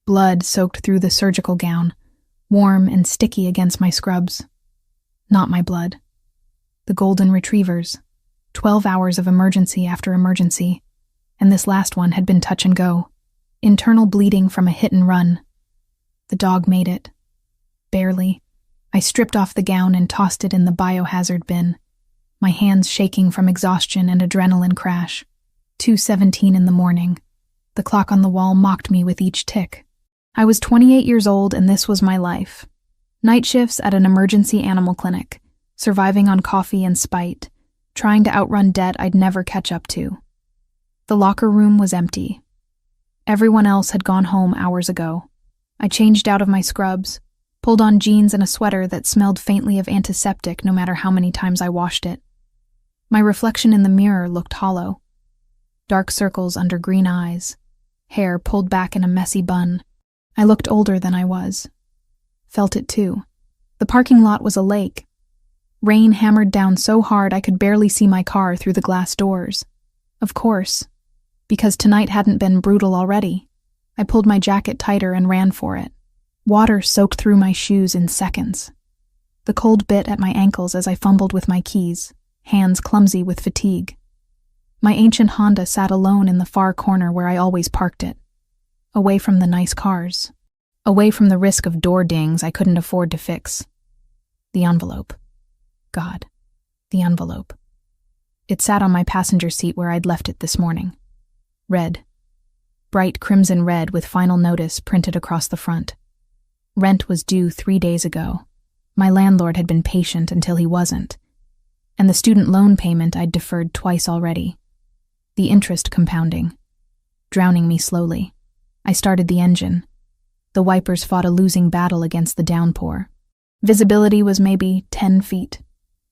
Blood soaked through the surgical gown, warm and sticky against my scrubs. Not my blood. The golden retrievers. 12 hours of emergency after emergency, and this last one had been touch and go. Internal bleeding from a hit and run. The dog made it. Barely. I stripped off the gown and tossed it in the biohazard bin, my hands shaking from exhaustion and adrenaline crash. 2:17 in the morning. The clock on the wall mocked me with each tick. I was 28 years old and this was my life. Night shifts at an emergency animal clinic, surviving on coffee and spite, trying to outrun debt I'd never catch up to. The locker room was empty. Everyone else had gone home hours ago. I changed out of my scrubs, pulled on jeans and a sweater that smelled faintly of antiseptic no matter how many times I washed it. My reflection in the mirror looked hollow. Dark circles under green eyes, hair pulled back in a messy bun. I looked older than I was. Felt it too. The parking lot was a lake. Rain hammered down so hard I could barely see my car through the glass doors. Of course, because tonight hadn't been brutal already. I pulled my jacket tighter and ran for it. Water soaked through my shoes in seconds. The cold bit at my ankles as I fumbled with my keys, hands clumsy with fatigue. My ancient Honda sat alone in the far corner where I always parked it, away from the nice cars, away from the risk of door dings I couldn't afford to fix. The envelope. God, the envelope. It sat on my passenger seat where I'd left it this morning. Red. Bright crimson red with final notice printed across the front. Rent was due 3 days ago. My landlord had been patient until he wasn't. And the student loan payment I'd deferred twice already. The interest compounding, drowning me slowly. I started the engine. The wipers fought a losing battle against the downpour. Visibility was maybe 10 feet.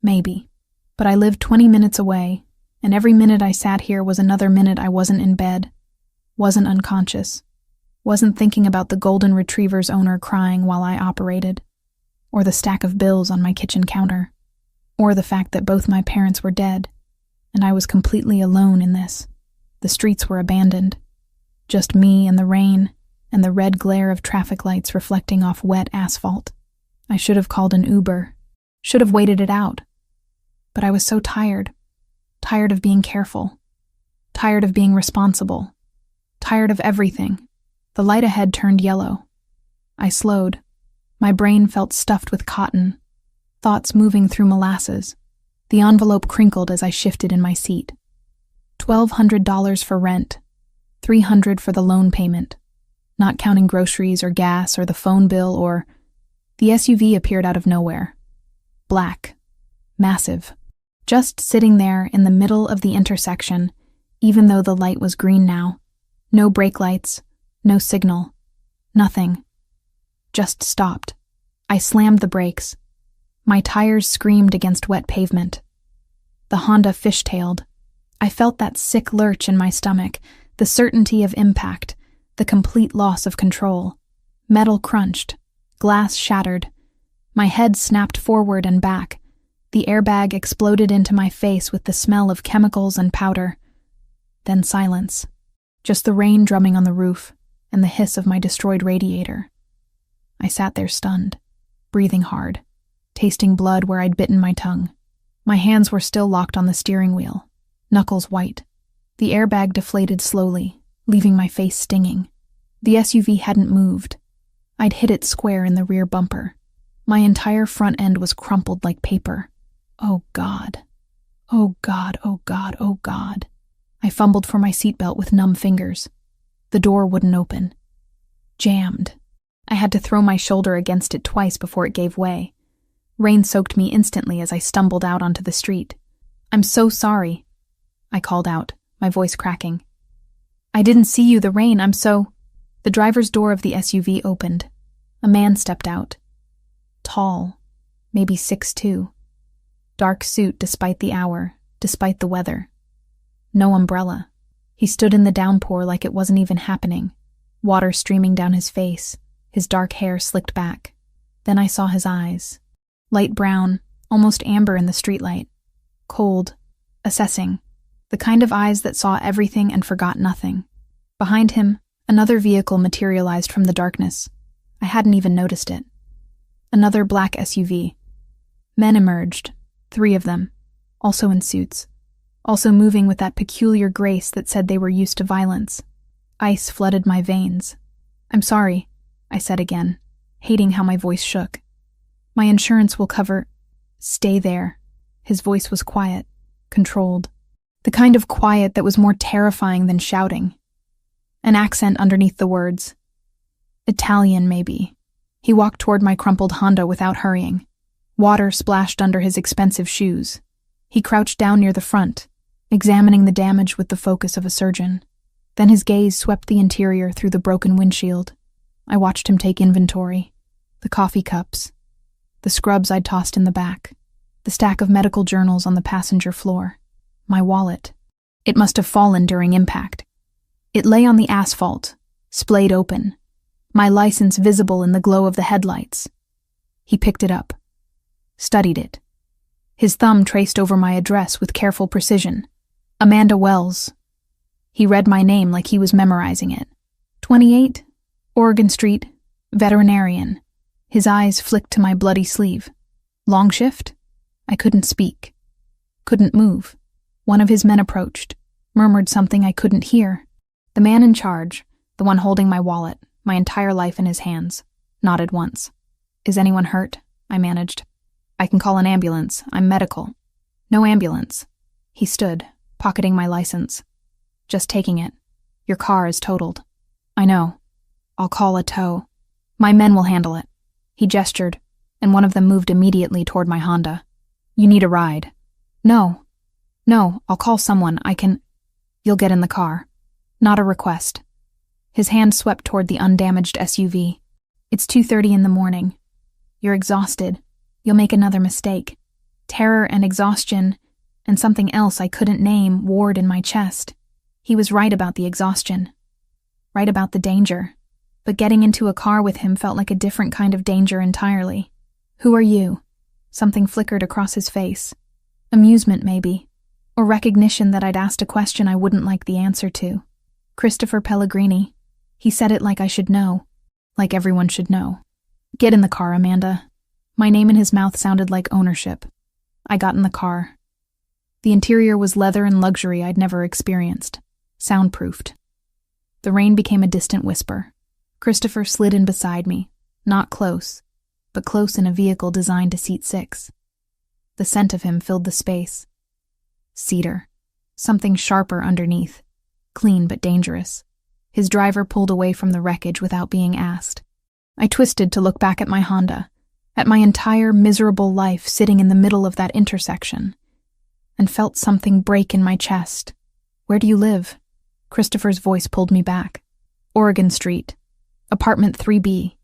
Maybe. But I lived 20 minutes away, and every minute I sat here was another minute I wasn't in bed, wasn't unconscious, wasn't thinking about the golden retriever's owner crying while I operated, or the stack of bills on my kitchen counter, or the fact that both my parents were dead, and I was completely alone in this. The streets were abandoned. Just me and the rain, and the red glare of traffic lights reflecting off wet asphalt. I should have called an Uber, should have waited it out. But I was so tired. Tired of being careful. Tired of being responsible. Tired of everything. The light ahead turned yellow. I slowed. My brain felt stuffed with cotton, thoughts moving through molasses. The envelope crinkled as I shifted in my seat. $1,200 for rent, $300 for the loan payment, not counting groceries or gas or the phone bill or... The SUV appeared out of nowhere. Black. Massive. Just sitting there in the middle of the intersection, even though the light was green now. No brake lights, no signal, nothing. Just stopped. I slammed the brakes. My tires screamed against wet pavement. The Honda fishtailed. I felt that sick lurch in my stomach, the certainty of impact, the complete loss of control. Metal crunched, glass shattered. My head snapped forward and back. The airbag exploded into my face with the smell of chemicals and powder. Then silence. Just the rain drumming on the roof and the hiss of my destroyed radiator. I sat there stunned, breathing hard, tasting blood where I'd bitten my tongue. My hands were still locked on the steering wheel, knuckles white. The airbag deflated slowly, leaving my face stinging. The SUV hadn't moved. I'd hit it square in the rear bumper. My entire front end was crumpled like paper. Oh God. Oh God, oh God, oh God. I fumbled for my seatbelt with numb fingers. The door wouldn't open. Jammed. I had to throw my shoulder against it twice before it gave way. Rain soaked me instantly as I stumbled out onto the street. "I'm so sorry," I called out, my voice cracking. "I didn't see you, the rain, I'm so..." The driver's door of the SUV opened. A man stepped out. Tall, maybe 6'2". Dark suit despite the hour, despite the weather. No umbrella. He stood in the downpour like it wasn't even happening, water streaming down his face, his dark hair slicked back. Then I saw his eyes. Light brown, almost amber in the streetlight. Cold, assessing. The kind of eyes that saw everything and forgot nothing. Behind him, Another vehicle materialized from the darkness. I hadn't even noticed it. Another black SUV. Men emerged, 3 of them, also in suits, also moving with that peculiar grace that said they were used to violence. Ice flooded my veins. "I'm sorry," I said again, hating how my voice shook. "My insurance will cover—" "Stay there." His voice was quiet, controlled. The kind of quiet that was more terrifying than shouting. An accent underneath the words. Italian, maybe. He walked toward my crumpled Honda without hurrying. Water splashed under his expensive shoes. He crouched down near the front, examining the damage with the focus of a surgeon. Then his gaze swept the interior through the broken windshield. I watched him take inventory. The coffee cups. The scrubs I'd tossed in the back. The stack of medical journals on the passenger floor. My wallet. It must have fallen during impact. It lay on the asphalt, splayed open. My license visible in the glow of the headlights. He picked it up. Studied it. His thumb traced over my address with careful precision. Amanda Wells. He read my name like he was memorizing it. 28, Oregon Street, veterinarian. His eyes flicked to my bloody sleeve. Long shift? I couldn't speak. Couldn't move. One of his men approached, murmured something I couldn't hear. The man in charge, the one holding my wallet, my entire life in his hands, nodded once. "Is anyone hurt?" I managed. "I can call an ambulance. I'm medical." "No ambulance." He stood, pocketing my license. "Just taking it. Your car is totaled." "I know. I'll call a tow. My men will handle it." He gestured, and one of them moved immediately toward my Honda. "You need a ride." No, I'll call someone. I can—" "You'll get in the car." "Not a request." His hand swept toward the undamaged SUV. "It's 2:30 in the morning. You're exhausted. You'll make another mistake." Terror and exhaustion, and something else I couldn't name, warred in my chest. He was right about the exhaustion. Right about the danger. But getting into a car with him felt like a different kind of danger entirely. "Who are you?" Something flickered across his face. Amusement, maybe. Or recognition that I'd asked a question I wouldn't like the answer to. "Christopher Pellegrini." He said it like I should know. Like everyone should know. "Get in the car, Amanda." My name in his mouth sounded like ownership. I got in the car. The interior was leather and luxury I'd never experienced. Soundproofed. The rain became a distant whisper. Christopher slid in beside me. Not close, but close in a vehicle designed to seat 6. The scent of him filled the space. Cedar. Something sharper underneath. Clean but dangerous. His driver pulled away from the wreckage without being asked. I twisted to look back at my Honda, at my entire miserable life sitting in the middle of that intersection, and felt something break in my chest. "Where do you live?" Christopher's voice pulled me back. "Oregon Street. Apartment 3B.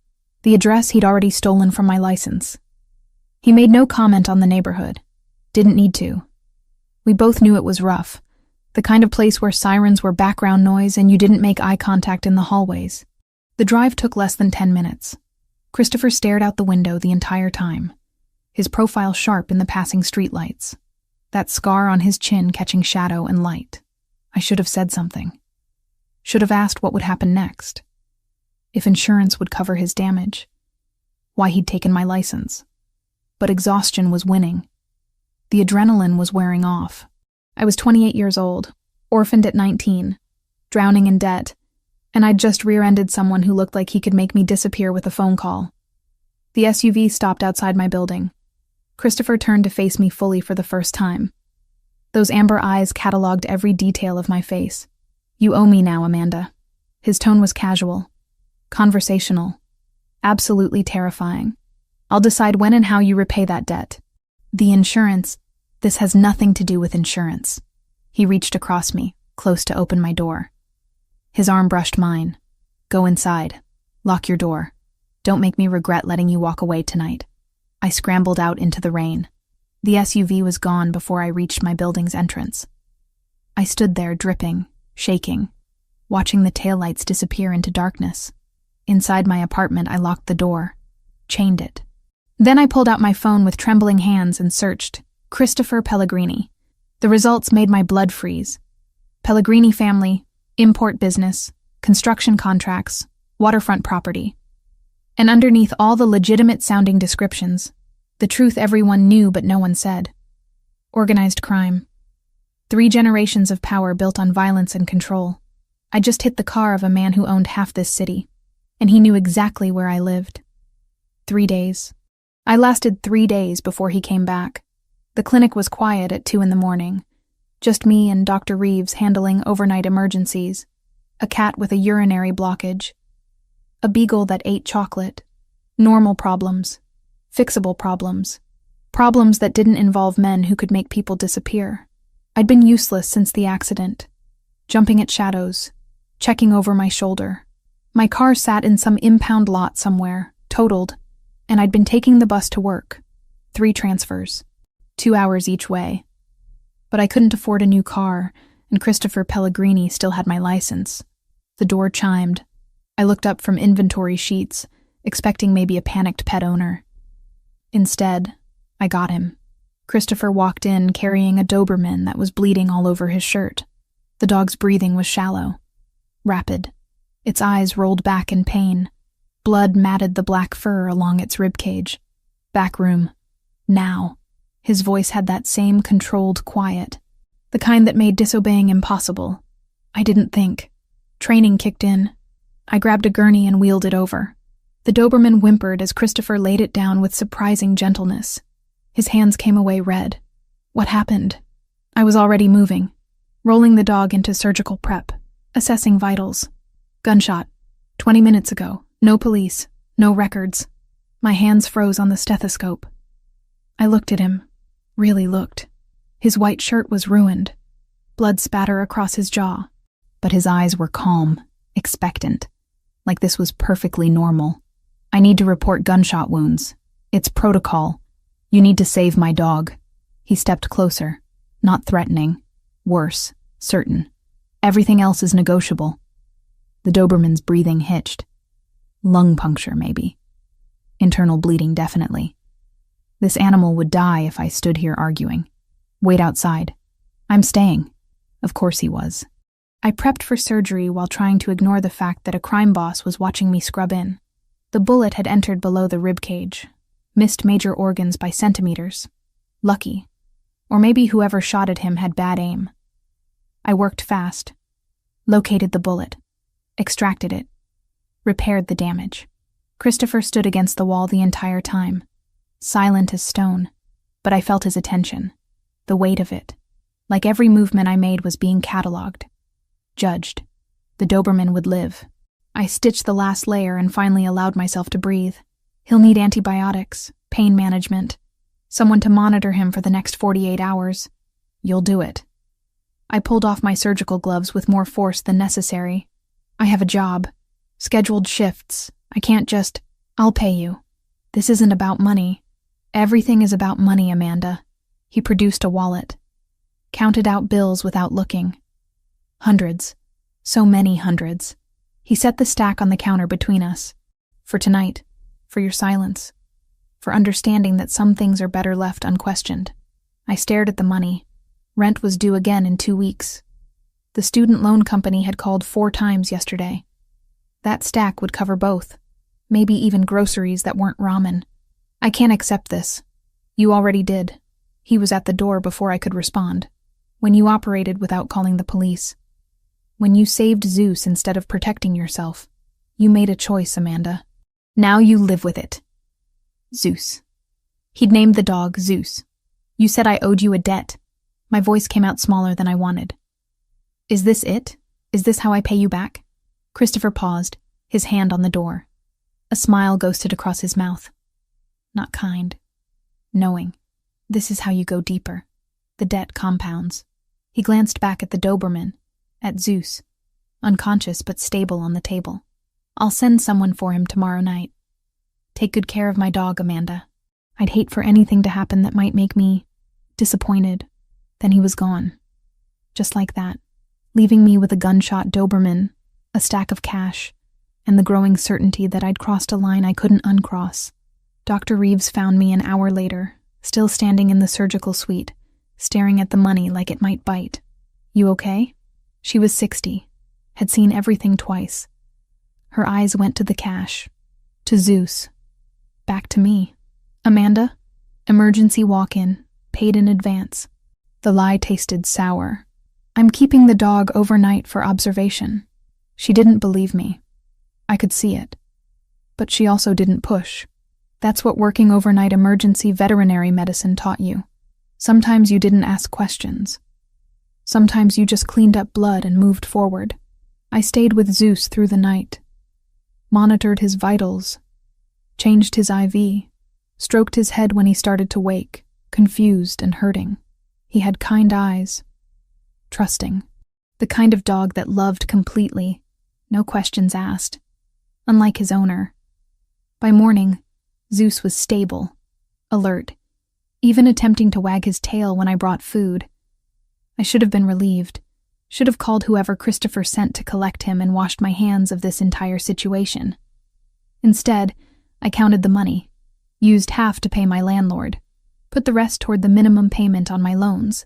The address he'd already stolen from my license. He made no comment on the neighborhood. Didn't need to. We both knew it was rough. The kind of place where sirens were background noise and you didn't make eye contact in the hallways. The drive took less than 10 minutes. Christopher stared out the window the entire time, his profile sharp in the passing streetlights, that scar on his chin catching shadow and light. I should have said something. Should have asked what would happen next. If insurance would cover his damage. Why he'd taken my license. But exhaustion was winning. The adrenaline was wearing off. I was 28 years old, orphaned at 19, drowning in debt, and I'd just rear-ended someone who looked like he could make me disappear with a phone call. The SUV stopped outside my building. Christopher turned to face me fully for the first time. Those amber eyes cataloged every detail of my face. "You owe me now, Amanda." His tone was casual, conversational, absolutely terrifying. "I'll decide when and how you repay that debt. The insurance, this has nothing to do with insurance." He reached across me, close to open my door. His arm brushed mine. "Go inside. Lock your door. Don't make me regret letting you walk away tonight." I scrambled out into the rain. The SUV was gone before I reached my building's entrance. I stood there dripping, shaking, watching the taillights disappear into darkness. Inside my apartment, I locked the door, chained it. Then I pulled out my phone with trembling hands and searched Christopher Pellegrini. The results made my blood freeze. Pellegrini family, import business, construction contracts, waterfront property. And underneath all the legitimate-sounding descriptions, the truth everyone knew but no one said. Organized crime. 3 generations of power built on violence and control. I just hit the car of a man who owned half this city, and he knew exactly where I lived. 3 days. I lasted 3 days before he came back. The clinic was quiet at 2 a.m, just me and Dr. Reeves handling overnight emergencies, a cat with a urinary blockage, a beagle that ate chocolate, normal problems, fixable problems, problems that didn't involve men who could make people disappear. I'd been useless since the accident, jumping at shadows, checking over my shoulder. My car sat in some impound lot somewhere, totaled, and I'd been taking the bus to work. 3 transfers, 2 hours each way. But I couldn't afford a new car, and Christopher Pellegrini still had my license. The door chimed. I looked up from inventory sheets, expecting maybe a panicked pet owner. Instead, I got him. Christopher walked in carrying a Doberman that was bleeding all over his shirt. The dog's breathing was shallow, rapid. Its eyes rolled back in pain. Blood matted the black fur along its ribcage. Back room. Now. His voice had that same controlled quiet, the kind that made disobeying impossible. I didn't think. Training kicked in. I grabbed a gurney and wheeled it over. The Doberman whimpered as Christopher laid it down with surprising gentleness. His hands came away red. What happened? I was already moving, rolling the dog into surgical prep, assessing vitals. Gunshot. 20 minutes ago. No police. No records. My hands froze on the stethoscope. I looked at him. Really looked. His white shirt was ruined. Blood spatter across his jaw. But his eyes were calm, expectant, like this was perfectly normal. I need to report gunshot wounds. It's protocol. You need to save my dog. He stepped closer, not threatening. Worse, certain. Everything else is negotiable. The Doberman's breathing hitched. Lung puncture, maybe. Internal bleeding, definitely. This animal would die if I stood here arguing. Wait outside. I'm staying. Of course he was. I prepped for surgery while trying to ignore the fact that a crime boss was watching me scrub in. The bullet had entered below the ribcage, missed major organs by centimeters. Lucky. Or maybe whoever shot at him had bad aim. I worked fast. Located the bullet. Extracted it. Repaired the damage. Christopher stood against the wall the entire time. Silent as stone, but I felt his attention, the weight of it. Like every movement I made was being catalogued, judged. The Doberman would live. I stitched the last layer and finally allowed myself to breathe. He'll need antibiotics, pain management, someone to monitor him for the next 48 hours. You'll do it. I pulled off my surgical gloves with more force than necessary. I have a job, scheduled shifts. I can't just, I'll pay you. This isn't about money. Everything is about money, Amanda. He produced a wallet. Counted out bills without looking. Hundreds. So many hundreds. He set the stack on the counter between us. For tonight. For your silence. For understanding that some things are better left unquestioned. I stared at the money. Rent was due again in 2 weeks. The student loan company had called 4 times yesterday. That stack would cover both. Maybe even groceries that weren't ramen. I can't accept this. You already did. He was at the door before I could respond. When you operated without calling the police. When you saved Zeus instead of protecting yourself. You made a choice, Amanda. Now you live with it. Zeus. He'd named the dog Zeus. You said I owed you a debt. My voice came out smaller than I wanted. Is this it? Is this how I pay you back? Christopher paused, his hand on the door. A smile ghosted across his mouth. Not kind. Knowing. This is how you go deeper. The debt compounds. He glanced back at the Doberman, at Zeus, unconscious but stable on the table. I'll send someone for him tomorrow night. Take good care of my dog, Amanda. I'd hate for anything to happen that might make me disappointed. Then he was gone. Just like that, leaving me with a gunshot Doberman, a stack of cash, and the growing certainty that I'd crossed a line I couldn't uncross. Dr. Reeves found me an hour later, still standing in the surgical suite, staring at the money like it might bite. You okay? She was 60, had seen everything twice. Her eyes went to the cash, to Zeus, back to me. Amanda? Emergency walk-in, paid in advance. The lie tasted sour. I'm keeping the dog overnight for observation. She didn't believe me. I could see it. But she also didn't push. That's what working overnight emergency veterinary medicine taught you. Sometimes you didn't ask questions. Sometimes you just cleaned up blood and moved forward. I stayed with Zeus through the night, monitored his vitals, changed his IV, stroked his head when he started to wake, confused and hurting. He had kind eyes, trusting, the kind of dog that loved completely, no questions asked, unlike his owner. By morning, Zeus was stable, alert, even attempting to wag his tail when I brought food. I should have been relieved, should have called whoever Christopher sent to collect him and washed my hands of this entire situation. Instead, I counted the money, used half to pay my landlord, put the rest toward the minimum payment on my loans,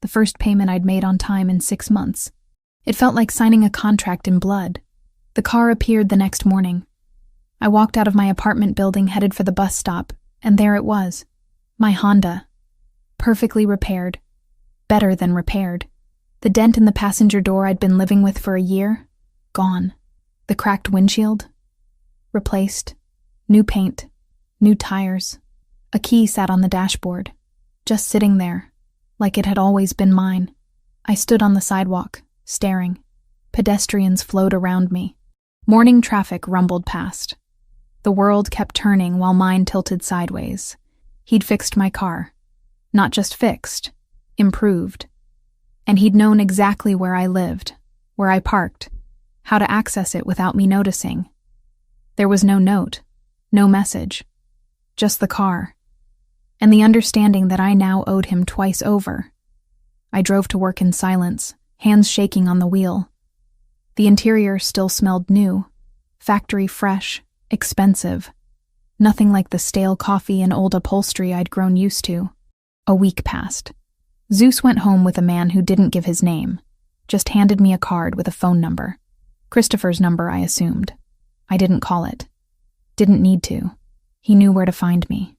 the first payment I'd made on time in 6 months. It felt like signing a contract in blood. The car appeared the next morning. I walked out of my apartment building headed for the bus stop, and there it was. My Honda. Perfectly repaired. Better than repaired. The dent in the passenger door I'd been living with for a year? Gone. The cracked windshield? Replaced. New paint. New tires. A key sat on the dashboard, just sitting there, like it had always been mine. I stood on the sidewalk, staring. Pedestrians flowed around me. Morning traffic rumbled past. The world kept turning while mine tilted sideways. He'd fixed my car. Not just fixed, improved. And he'd known exactly where I lived, where I parked, how to access it without me noticing. There was no note, no message, just the car, and the understanding that I now owed him twice over. I drove to work in silence, hands shaking on the wheel. The interior still smelled new, factory fresh, expensive. Nothing like the stale coffee and old upholstery I'd grown used to. A week passed. Zeus went home with a man who didn't give his name, just handed me a card with a phone number. Christopher's number, I assumed. I didn't call it. Didn't need to. He knew where to find me.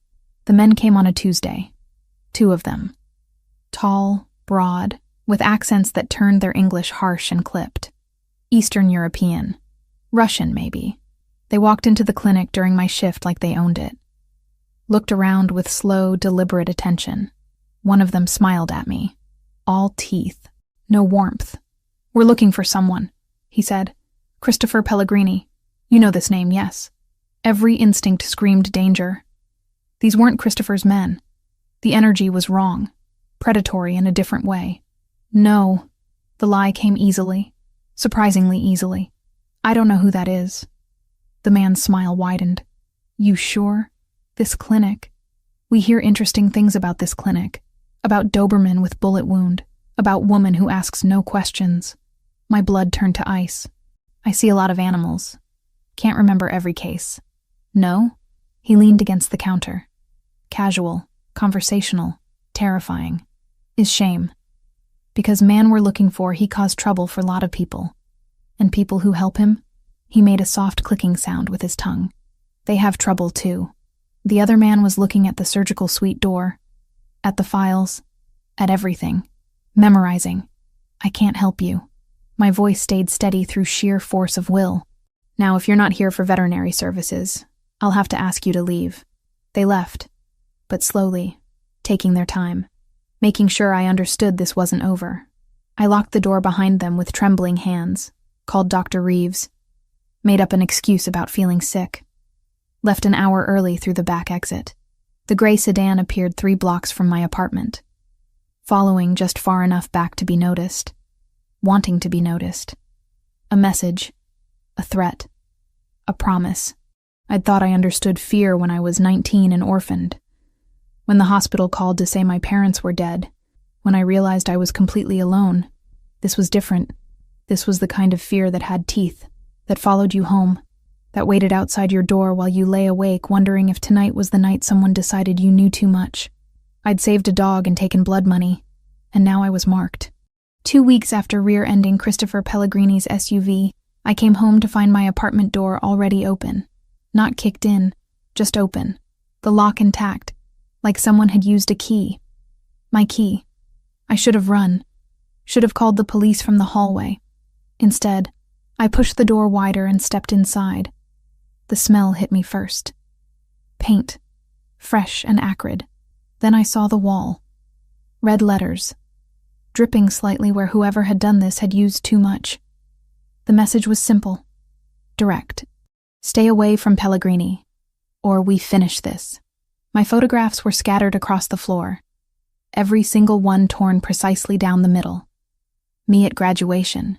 The men came on a Tuesday. 2 of them. Tall, broad, with accents that turned their English harsh and clipped. Eastern European. Russian, maybe. They walked into the clinic during my shift like they owned it. Looked around with slow, deliberate attention. One of them smiled at me. All teeth. No warmth. "We're looking for someone," he said. "Christopher Pellegrini. You know this name, yes." Every instinct screamed danger. These weren't Christopher's men. The energy was wrong. Predatory in a different way. "No." The lie came easily. Surprisingly easily. "I don't know who that is." The man's smile widened. "You sure? This clinic. We hear interesting things about this clinic. About Doberman with bullet wound. About woman who asks no questions." My blood turned to ice. "I see a lot of animals. Can't remember every case." "No?" He leaned against the counter. Casual, conversational, terrifying. "Is shame. Because man we're looking for, he caused trouble for a lot of people. And people who help him?" He made a soft clicking sound with his tongue. "They have trouble too." The other man was looking at the surgical suite door, at the files, at everything, memorizing. "I can't help you." My voice stayed steady through sheer force of will. "Now, if you're not here for veterinary services, I'll have to ask you to leave." They left, but slowly, taking their time, making sure I understood this wasn't over. I locked the door behind them with trembling hands, called Dr. Reeves, made up an excuse about feeling sick, left an hour early through the back exit. The gray sedan appeared 3 blocks from my apartment, following just far enough back to be noticed, wanting to be noticed. A message, a threat, a promise. I'd thought I understood fear when I was 19 and orphaned, when the hospital called to say my parents were dead, when I realized I was completely alone. This was different. This was the kind of fear that had teeth, that followed you home, that waited outside your door while you lay awake wondering if tonight was the night someone decided you knew too much. I'd saved a dog and taken blood money, and now I was marked. 2 weeks after rear-ending Christopher Pellegrini's SUV, I came home to find my apartment door already open. Not kicked in, just open. The lock intact, like someone had used a key. My key. I should have run. Should have called the police from the hallway. Instead, I pushed the door wider and stepped inside. The smell hit me first. Paint. Fresh and acrid. Then I saw the wall. Red letters. Dripping slightly where whoever had done this had used too much. The message was simple. Direct. Stay away from Pellegrini, or we finish this. My photographs were scattered across the floor, every single one torn precisely down the middle. Me at graduation.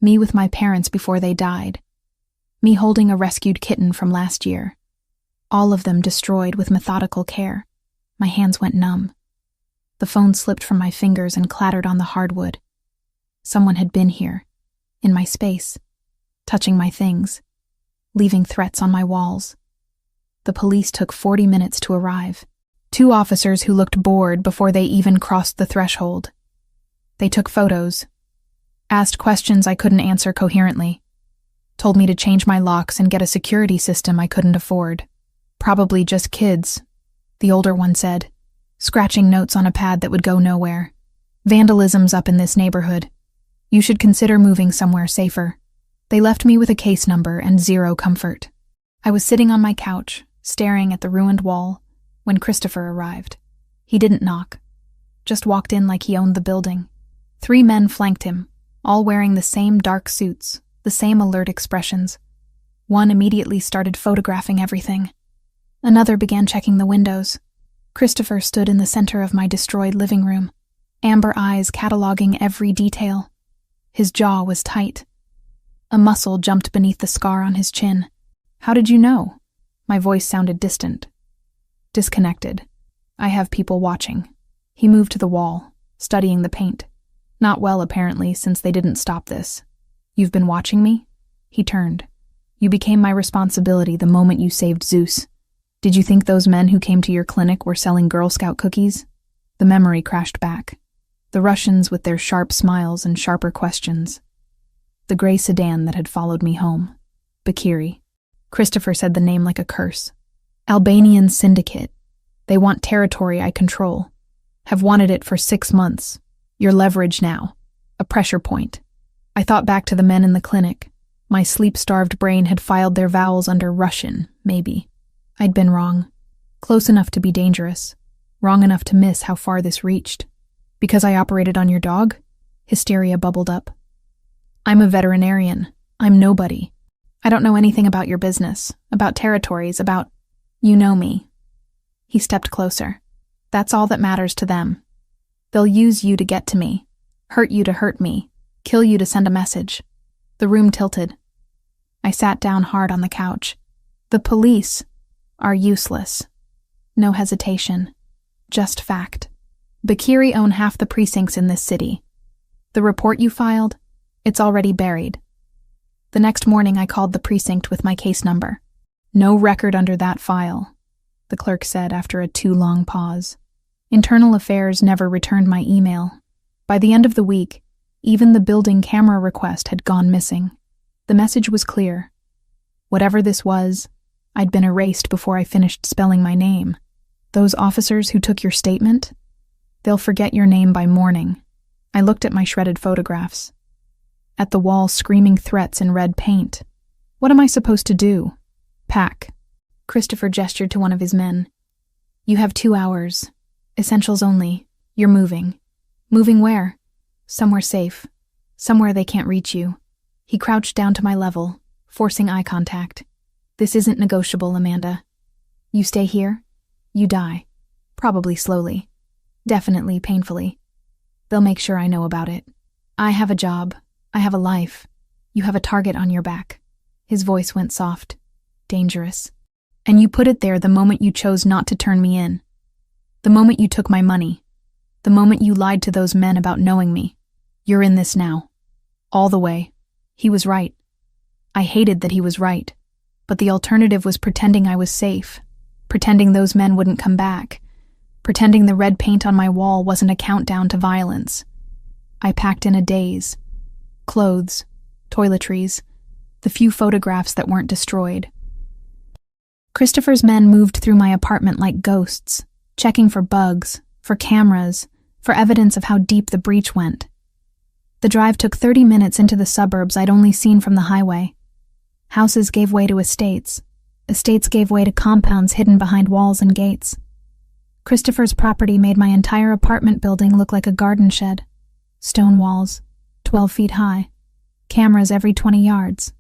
Me with my parents before they died. Me holding a rescued kitten from last year. All of them destroyed with methodical care. My hands went numb. The phone slipped from my fingers and clattered on the hardwood. Someone had been here, in my space, touching my things, leaving threats on my walls. The police took 40 minutes to arrive. 2 officers who looked bored before they even crossed the threshold. They took photos, asked questions I couldn't answer coherently, told me to change my locks and get a security system I couldn't afford. Probably just kids, the older one said, scratching notes on a pad that would go nowhere. Vandalism's up in this neighborhood. You should consider moving somewhere safer. They left me with a case number and zero comfort. I was sitting on my couch, staring at the ruined wall, when Christopher arrived. He didn't knock, just walked in like he owned the building. 3 men flanked him, all wearing the same dark suits, the same alert expressions. One immediately started photographing everything. Another began checking the windows. Christopher stood in the center of my destroyed living room, amber eyes cataloging every detail. His jaw was tight. A muscle jumped beneath the scar on his chin. How did you know? My voice sounded distant. Disconnected. I have people watching. He moved to the wall, studying the paint. Not well, apparently, since they didn't stop this. You've been watching me? He turned. You became my responsibility the moment you saved Zeus. Did you think those men who came to your clinic were selling Girl Scout cookies? The memory crashed back. The Russians with their sharp smiles and sharper questions. The gray sedan that had followed me home. Bakiri. Christopher said the name like a curse. Albanian syndicate. They want territory I control. Have wanted it for 6 months. Your leverage now. A pressure point. I thought back to the men in the clinic. My sleep-starved brain had filed their vowels under Russian, maybe. I'd been wrong. Close enough to be dangerous. Wrong enough to miss how far this reached. Because I operated on your dog? Hysteria bubbled up. I'm a veterinarian. I'm nobody. I don't know anything about your business, about territories, about... You know me. He stepped closer. That's all that matters to them. They'll use you to get to me, hurt you to hurt me, kill you to send a message. The room tilted. I sat down hard on the couch. The police are useless. No hesitation. Just fact. Bakiri own half the precincts in this city. The report you filed, it's already buried. The next morning I called the precinct with my case number. No record under that file, the clerk said after a too long pause. Internal Affairs never returned my email. By the end of the week, even the building camera request had gone missing. The message was clear. Whatever this was, I'd been erased before I finished spelling my name. Those officers who took your statement? They'll forget your name by morning. I looked at my shredded photographs. At the wall screaming threats in red paint. What am I supposed to do? Pack. Christopher gestured to one of his men. You have 2 hours. Essentials only. You're moving. Moving where? Somewhere safe. Somewhere they can't reach you. He crouched down to my level, forcing eye contact. This isn't negotiable, Amanda. You stay here, you die. Probably slowly. Definitely painfully. They'll make sure I know about it. I have a job. I have a life. You have a target on your back. His voice went soft. Dangerous. And you put it there the moment you chose not to turn me in. The moment you took my money. The moment you lied to those men about knowing me. You're in this now. All the way. He was right. I hated that he was right. But the alternative was pretending I was safe. Pretending those men wouldn't come back. Pretending the red paint on my wall wasn't a countdown to violence. I packed in a daze. Clothes, toiletries, the few photographs that weren't destroyed. Christopher's men moved through my apartment like ghosts, checking for bugs, for cameras, for evidence of how deep the breach went. The drive took 30 minutes into the suburbs I'd only seen from the highway. Houses gave way to estates. Estates gave way to compounds hidden behind walls and gates. Christopher's property made my entire apartment building look like a garden shed. Stone walls, 12 feet high. Cameras every 20 yards.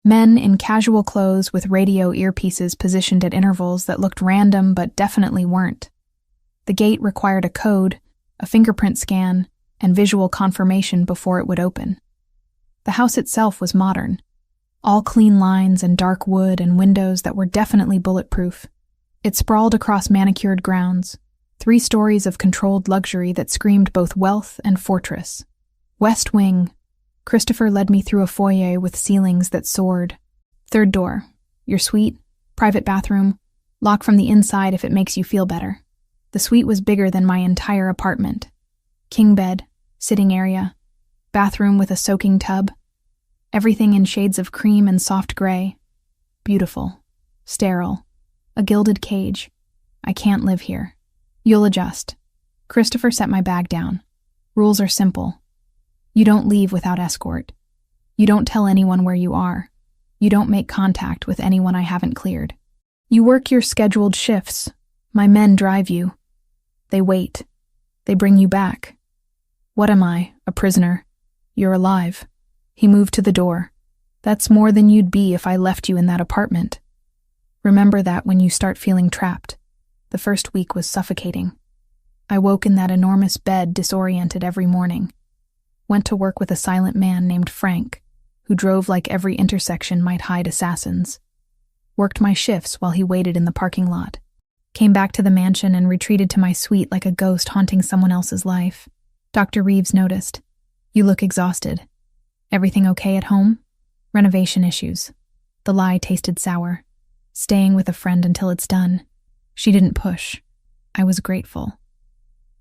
Men in casual clothes with radio earpieces positioned at intervals that looked random but definitely weren't. The gate required a code, a fingerprint scan, and visual confirmation before it would open. The house itself was modern. All clean lines and dark wood and windows that were definitely bulletproof. It sprawled across manicured grounds, 3 stories of controlled luxury that screamed both wealth and fortress. West wing. Christopher led me through a foyer with ceilings that soared. 3rd door. Your suite, private bathroom, lock from the inside if it makes you feel better. The suite was bigger than my entire apartment. King bed, sitting area, bathroom with a soaking tub. Everything in shades of cream and soft gray. Beautiful. Sterile. A gilded cage. I can't live here. You'll adjust. Christopher set my bag down. Rules are simple. You don't leave without escort. You don't tell anyone where you are. You don't make contact with anyone I haven't cleared. You work your scheduled shifts. My men drive you. They wait. They bring you back. What am I? A prisoner? You're alive. He moved to the door. That's more than you'd be if I left you in that apartment. Remember that when you start feeling trapped. The first week was suffocating. I woke in that enormous bed disoriented every morning. Went to work with a silent man named Frank, who drove like every intersection might hide assassins. Worked my shifts while he waited in the parking lot. Came back to the mansion and retreated to my suite like a ghost haunting someone else's life. Dr. Reeves noticed. You look exhausted. Everything okay at home? Renovation issues. The lie tasted sour. Staying with a friend until it's done. She didn't push. I was grateful.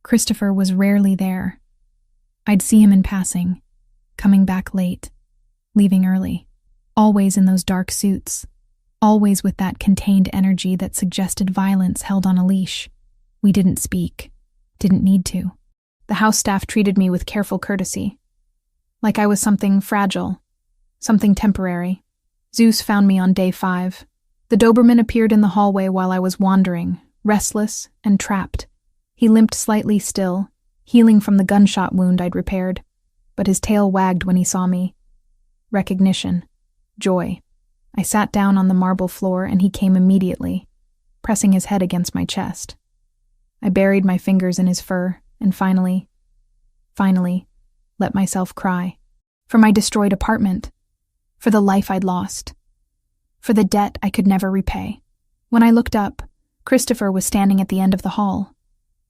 Christopher was rarely there. I'd see him in passing, coming back late, leaving early, always in those dark suits, always with that contained energy that suggested violence held on a leash. We didn't speak, didn't need to. The house staff treated me with careful courtesy, like I was something fragile, something temporary. Zeus found me on day 5. The Doberman appeared in the hallway while I was wandering, restless and trapped. He limped slightly still, healing from the gunshot wound I'd repaired, but his tail wagged when he saw me. Recognition. Joy. I sat down on the marble floor and he came immediately, pressing his head against my chest. I buried my fingers in his fur and finally, let myself cry. For my destroyed apartment. For the life I'd lost. For the debt I could never repay. When I looked up, Christopher was standing at the end of the hall,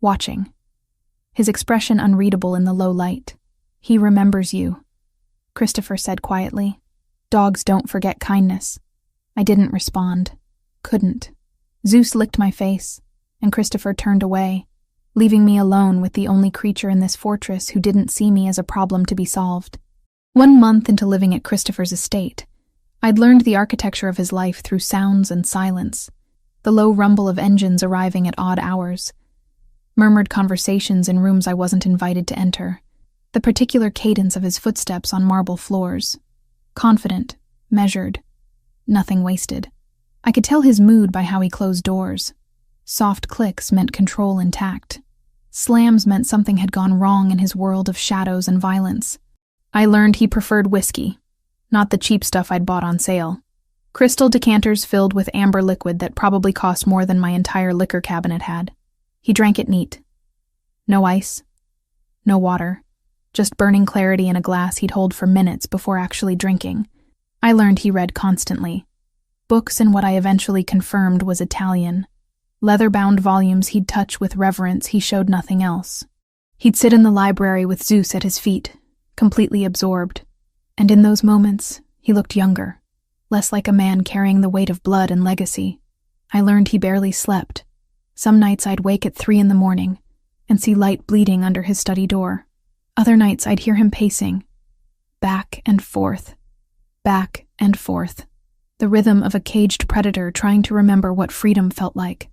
watching. His expression unreadable in the low light. He remembers you, Christopher said quietly. Dogs don't forget kindness. I didn't respond. Couldn't. Zeus licked my face, and Christopher turned away, leaving me alone with the only creature in this fortress who didn't see me as a problem to be solved. 1 month into living at Christopher's estate, I'd learned the architecture of his life through sounds and silence, the low rumble of engines arriving at odd hours, murmured conversations in rooms I wasn't invited to enter, the particular cadence of his footsteps on marble floors. Confident, measured, nothing wasted. I could tell his mood by how he closed doors. Soft clicks meant control intact. Slams meant something had gone wrong in his world of shadows and violence. I learned he preferred whiskey, not the cheap stuff I'd bought on sale. Crystal decanters filled with amber liquid that probably cost more than my entire liquor cabinet had. He drank it neat. No ice, no water, just burning clarity in a glass he'd hold for minutes before actually drinking. I learned he read constantly. Books in what I eventually confirmed was Italian. Leather-bound volumes he'd touch with reverence, he showed nothing else. He'd sit in the library with Zeus at his feet, completely absorbed. And in those moments, he looked younger, less like a man carrying the weight of blood and legacy. I learned he barely slept. Some nights I'd wake at 3 a.m. and see light bleeding under his study door. Other nights I'd hear him pacing, back and forth, the rhythm of a caged predator trying to remember what freedom felt like.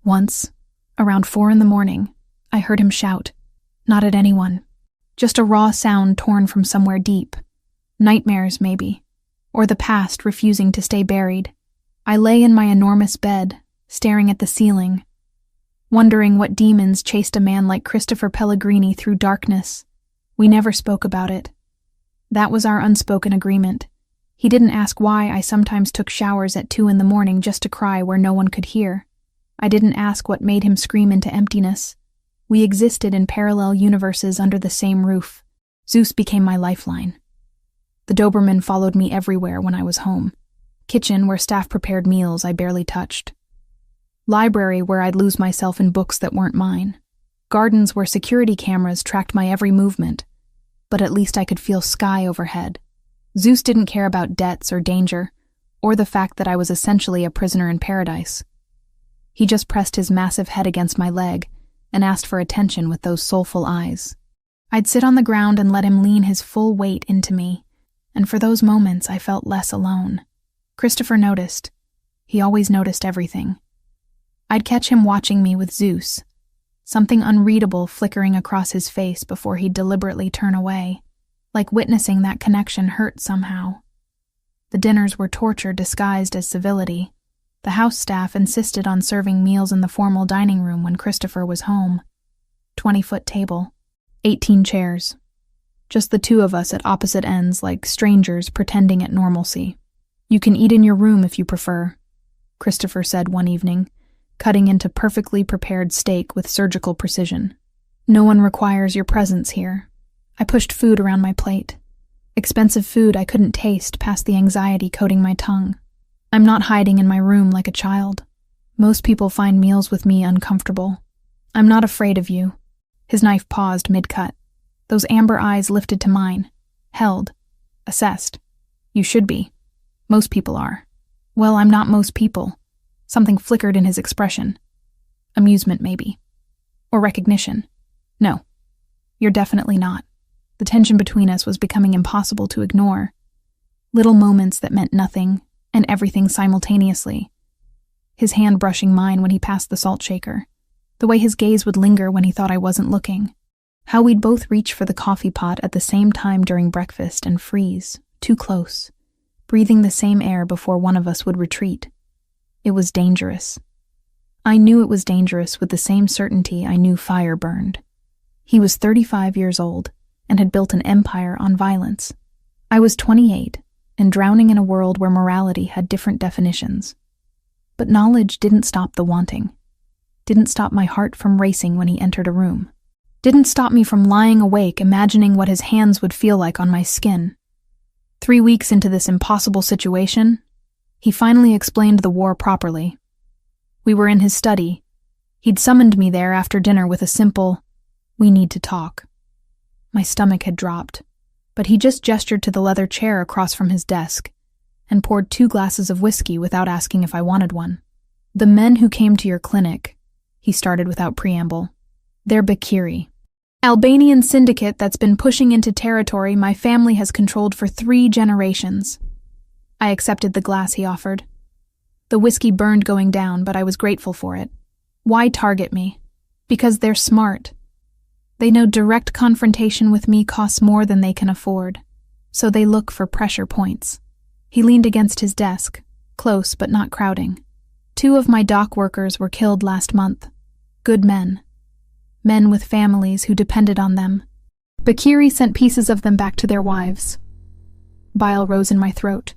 Once, around 4 a.m, I heard him shout, not at anyone, just a raw sound torn from somewhere deep. Nightmares, maybe, or the past refusing to stay buried. I lay in my enormous bed, staring at the ceiling, wondering what demons chased a man like Christopher Pellegrini through darkness. We never spoke about it. That was our unspoken agreement. He didn't ask why I sometimes took showers at 2 a.m. just to cry where no one could hear. I didn't ask what made him scream into emptiness. We existed in parallel universes under the same roof. Zeus became my lifeline. The Doberman followed me everywhere when I was home. Kitchen, where staff prepared meals I barely touched. Library, where I'd lose myself in books that weren't mine. Gardens where security cameras tracked my every movement. But at least I could feel sky overhead. Zeus didn't care about debts or danger, or the fact that I was essentially a prisoner in paradise. He just pressed his massive head against my leg and asked for attention with those soulful eyes. I'd sit on the ground and let him lean his full weight into me, and for those moments I felt less alone. Christopher noticed. He always noticed everything. I'd catch him watching me with Zeus, something unreadable flickering across his face before he'd deliberately turn away, like witnessing that connection hurt somehow. The dinners were torture disguised as civility. The house staff insisted on serving meals in the formal dining room when Christopher was home. 20-foot table, 18 chairs. Just the two of us at opposite ends like strangers pretending at normalcy. "You can eat in your room if you prefer," Christopher said one evening, cutting into perfectly prepared steak with surgical precision. "No one requires your presence here." I pushed food around my plate. Expensive food I couldn't taste past the anxiety coating my tongue. I'm not hiding in my room like a child. Most people find meals with me uncomfortable. I'm not afraid of you. His knife paused mid-cut. Those amber eyes lifted to mine. Held. Assessed. "You should be. Most people are." Well, I'm not most people. Something flickered in his expression. Amusement, maybe. Or recognition. "No. You're definitely not." The tension between us was becoming impossible to ignore. Little moments that meant nothing, and everything simultaneously. His hand brushing mine when he passed the salt shaker. The way his gaze would linger when he thought I wasn't looking. How we'd both reach for the coffee pot at the same time during breakfast and freeze, too close, breathing the same air before one of us would retreat. It was dangerous. I knew it was dangerous with the same certainty I knew fire burned. He was 35 years old and had built an empire on violence. I was 28 and drowning in a world where morality had different definitions. But knowledge didn't stop the wanting. Didn't stop my heart from racing when he entered a room. Didn't stop me from lying awake imagining what his hands would feel like on my skin. 3 weeks into this impossible situation, he finally explained the war properly. We were in his study. He'd summoned me there after dinner with a simple, "We need to talk." My stomach had dropped, but he just gestured to the leather chair across from his desk and poured 2 glasses of whiskey without asking if I wanted one. "The men who came to your clinic," he started without preamble, "they're Bakiri. Albanian syndicate that's been pushing into territory my family has controlled for 3 generations. I accepted the glass he offered. The whiskey burned going down, but I was grateful for it. Why target me? Because they're smart. They know direct confrontation with me costs more than they can afford, so they look for pressure points. He leaned against his desk, close but not crowding. 2 of my dock workers were killed last month. Good men. Men with families who depended on them. Bakiri sent pieces of them back to their wives. Bile rose in my throat.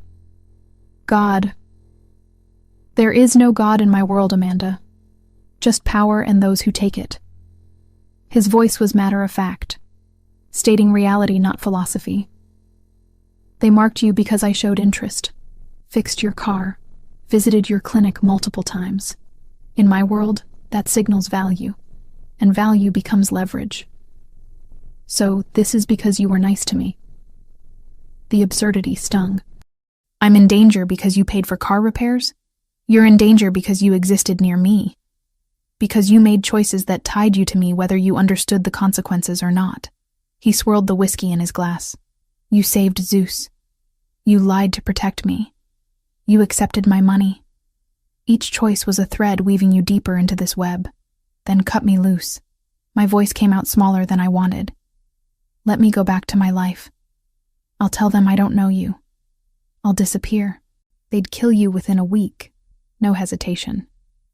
God. There is no God in my world, Amanda. Just power and those who take it. His voice was matter-of-fact, stating reality, not philosophy. They marked you because I showed interest, fixed your car, visited your clinic multiple times. In my world, that signals value, and value becomes leverage. So this is because you were nice to me. The absurdity stung. I'm in danger because you paid for car repairs? You're in danger because you existed near me. Because you made choices that tied you to me whether you understood the consequences or not. He swirled the whiskey in his glass. You saved Zeus. You lied to protect me. You accepted my money. Each choice was a thread weaving you deeper into this web. Then cut me loose. My voice came out smaller than I wanted. Let me go back to my life. I'll tell them I don't know you. I'll disappear. They'd kill you within a week. No hesitation.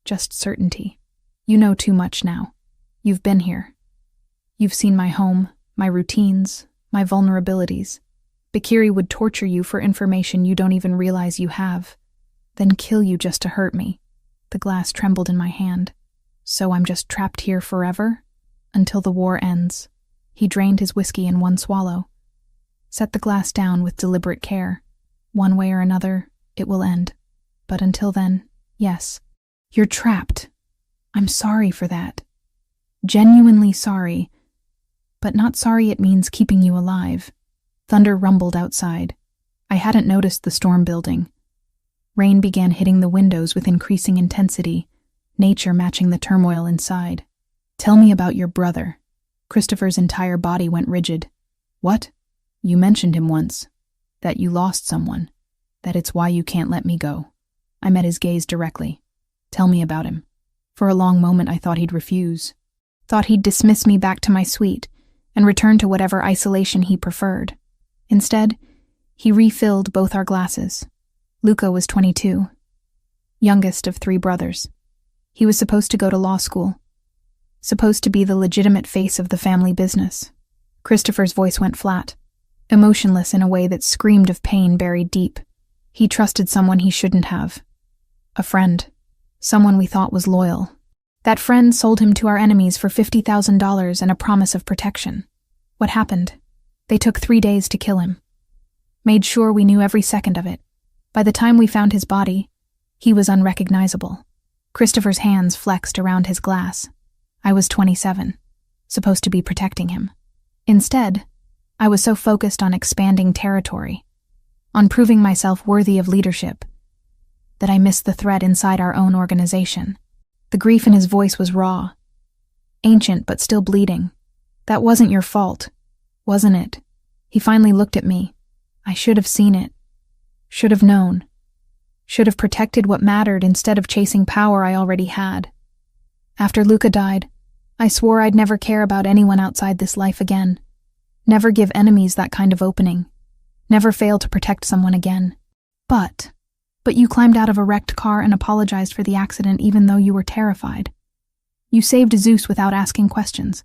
Just certainty. You know too much now. You've been here. You've seen my home, my routines, my vulnerabilities. Bakiri would torture you for information you don't even realize you have, then kill you just to hurt me. The glass trembled in my hand. So I'm just trapped here forever? Until the war ends. He drained his whiskey in one swallow. Set the glass down with deliberate care. One way or another, it will end. But until then, yes. You're trapped. I'm sorry for that. Genuinely sorry. But not sorry it means keeping you alive. Thunder rumbled outside. I hadn't noticed the storm building. Rain began hitting the windows with increasing intensity, nature matching the turmoil inside. Tell me about your brother. Christopher's entire body went rigid. What? You mentioned him once. That you lost someone. That it's why you can't let me go. I met his gaze directly. Tell me about him. For a long moment I thought he'd refuse. Thought he'd dismiss me back to my suite and return to whatever isolation he preferred. Instead, he refilled both our glasses. Luca was 22, youngest of 3 brothers. He was supposed to go to law school, supposed to be the legitimate face of the family business. Christopher's voice went flat, emotionless in a way that screamed of pain buried deep. He trusted someone he shouldn't have. A friend, someone we thought was loyal. That friend sold him to our enemies for $50,000 and a promise of protection. What happened? They took 3 days to kill him. Made sure we knew every second of it. By the time we found his body, he was unrecognizable. Christopher's hands flexed around his glass. I was 27, supposed to be protecting him. Instead, I was so focused on expanding territory, on proving myself worthy of leadership, that I missed the thread inside our own organization. The grief in his voice was raw, ancient but still bleeding. That wasn't your fault, wasn't it? He finally looked at me. I should have seen it. Should have known. Should have protected what mattered instead of chasing power I already had. After Luca died, I swore I'd never care about anyone outside this life again. Never give enemies that kind of opening. Never fail to protect someone again. But you climbed out of a wrecked car and apologized for the accident even though you were terrified. You saved Zeus without asking questions.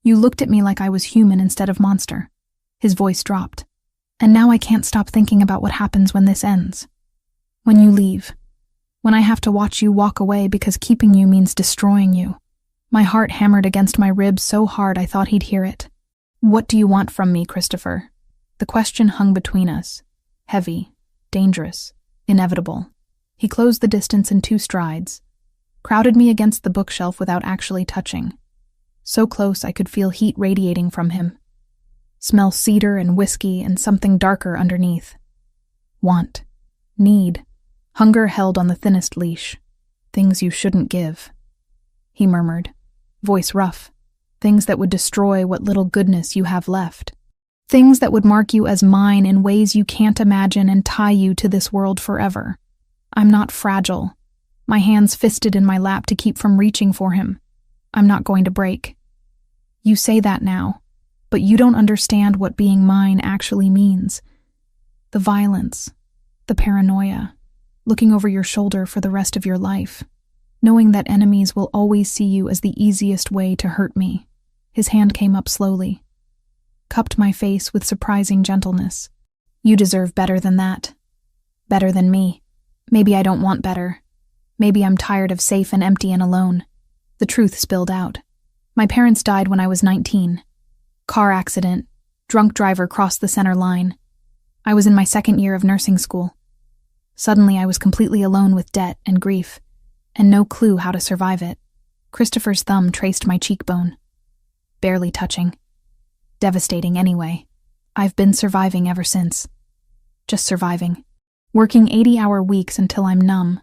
You looked at me like I was human instead of monster. His voice dropped. And now I can't stop thinking about what happens when this ends. When you leave. When I have to watch you walk away because keeping you means destroying you. My heart hammered against my ribs so hard I thought he'd hear it. What do you want from me, Christopher? The question hung between us. Heavy, dangerous, inevitable. He closed the distance in 2 strides, crowded me against the bookshelf without actually touching. So close I could feel heat radiating from him. Smell cedar and whiskey and something darker underneath. Want. Need. Hunger held on the thinnest leash. Things you shouldn't give. He murmured, voice rough. Things that would destroy what little goodness you have left. Things that would mark you as mine in ways you can't imagine and tie you to this world forever. I'm not fragile. My hands fisted in my lap to keep from reaching for him. I'm not going to break. You say that now, but you don't understand what being mine actually means. The violence, the paranoia, looking over your shoulder for the rest of your life, knowing that enemies will always see you as the easiest way to hurt me. His hand came up slowly, cupped my face with surprising gentleness. You deserve better than that. Better than me. Maybe I don't want better. Maybe I'm tired of safe and empty and alone. The truth spilled out. My parents died when I was 19. Car accident. Drunk driver crossed the center line. I was in my 2nd year of nursing school. Suddenly I was completely alone with debt and grief, and no clue how to survive it. Christopher's thumb traced my cheekbone. Barely touching. Devastating anyway. I've been surviving ever since. Just surviving. Working 80-hour weeks until I'm numb.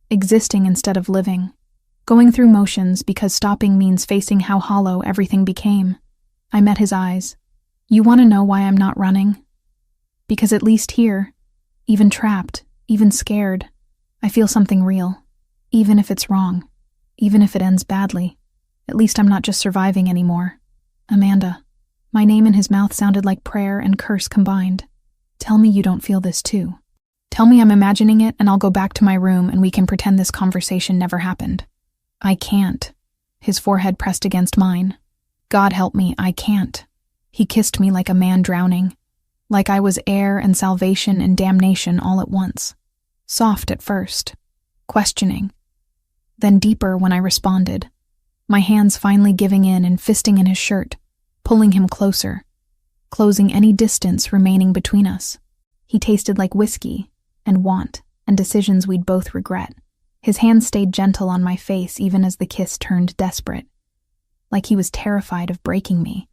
Existing instead of living. Going through motions because stopping means facing how hollow everything became. I met his eyes. You want to know why I'm not running? Because at least here, even trapped, even scared, I feel something real. Even if it's wrong, even if it ends badly, at least I'm not just surviving anymore. Amanda. My name in his mouth sounded like prayer and curse combined. Tell me you don't feel this too. Tell me I'm imagining it and I'll go back to my room and we can pretend this conversation never happened. I can't. His forehead pressed against mine. God help me, I can't. He kissed me like a man drowning, like I was air and salvation and damnation all at once. Soft at first, questioning, then deeper when I responded, my hands finally giving in and fisting in his shirt, pulling him closer, closing any distance remaining between us. He tasted like whiskey and want and decisions we'd both regret. His hand stayed gentle on my face even as the kiss turned desperate, like he was terrified of breaking me,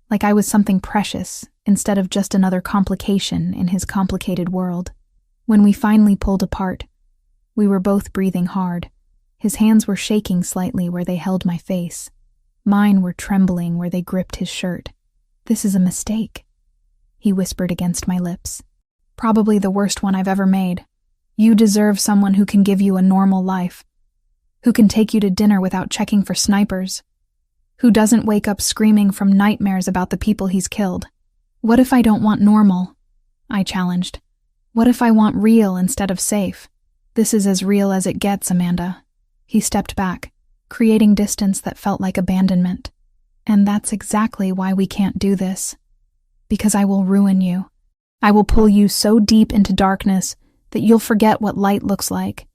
like I was something precious instead of just another complication in his complicated world. When we finally pulled apart, we were both breathing hard. His hands were shaking slightly where they held my face. Mine were trembling where they gripped his shirt. This is a mistake, he whispered against my lips. Probably the worst one I've ever made. You deserve someone who can give you a normal life, who can take you to dinner without checking for snipers, who doesn't wake up screaming from nightmares about the people he's killed. What if I don't want normal? I challenged. What if I want real instead of safe? This is as real as it gets, Amanda. He stepped back, creating distance that felt like abandonment. And that's exactly why we can't do this. Because I will ruin you. I will pull you so deep into darkness that you'll forget what light looks like.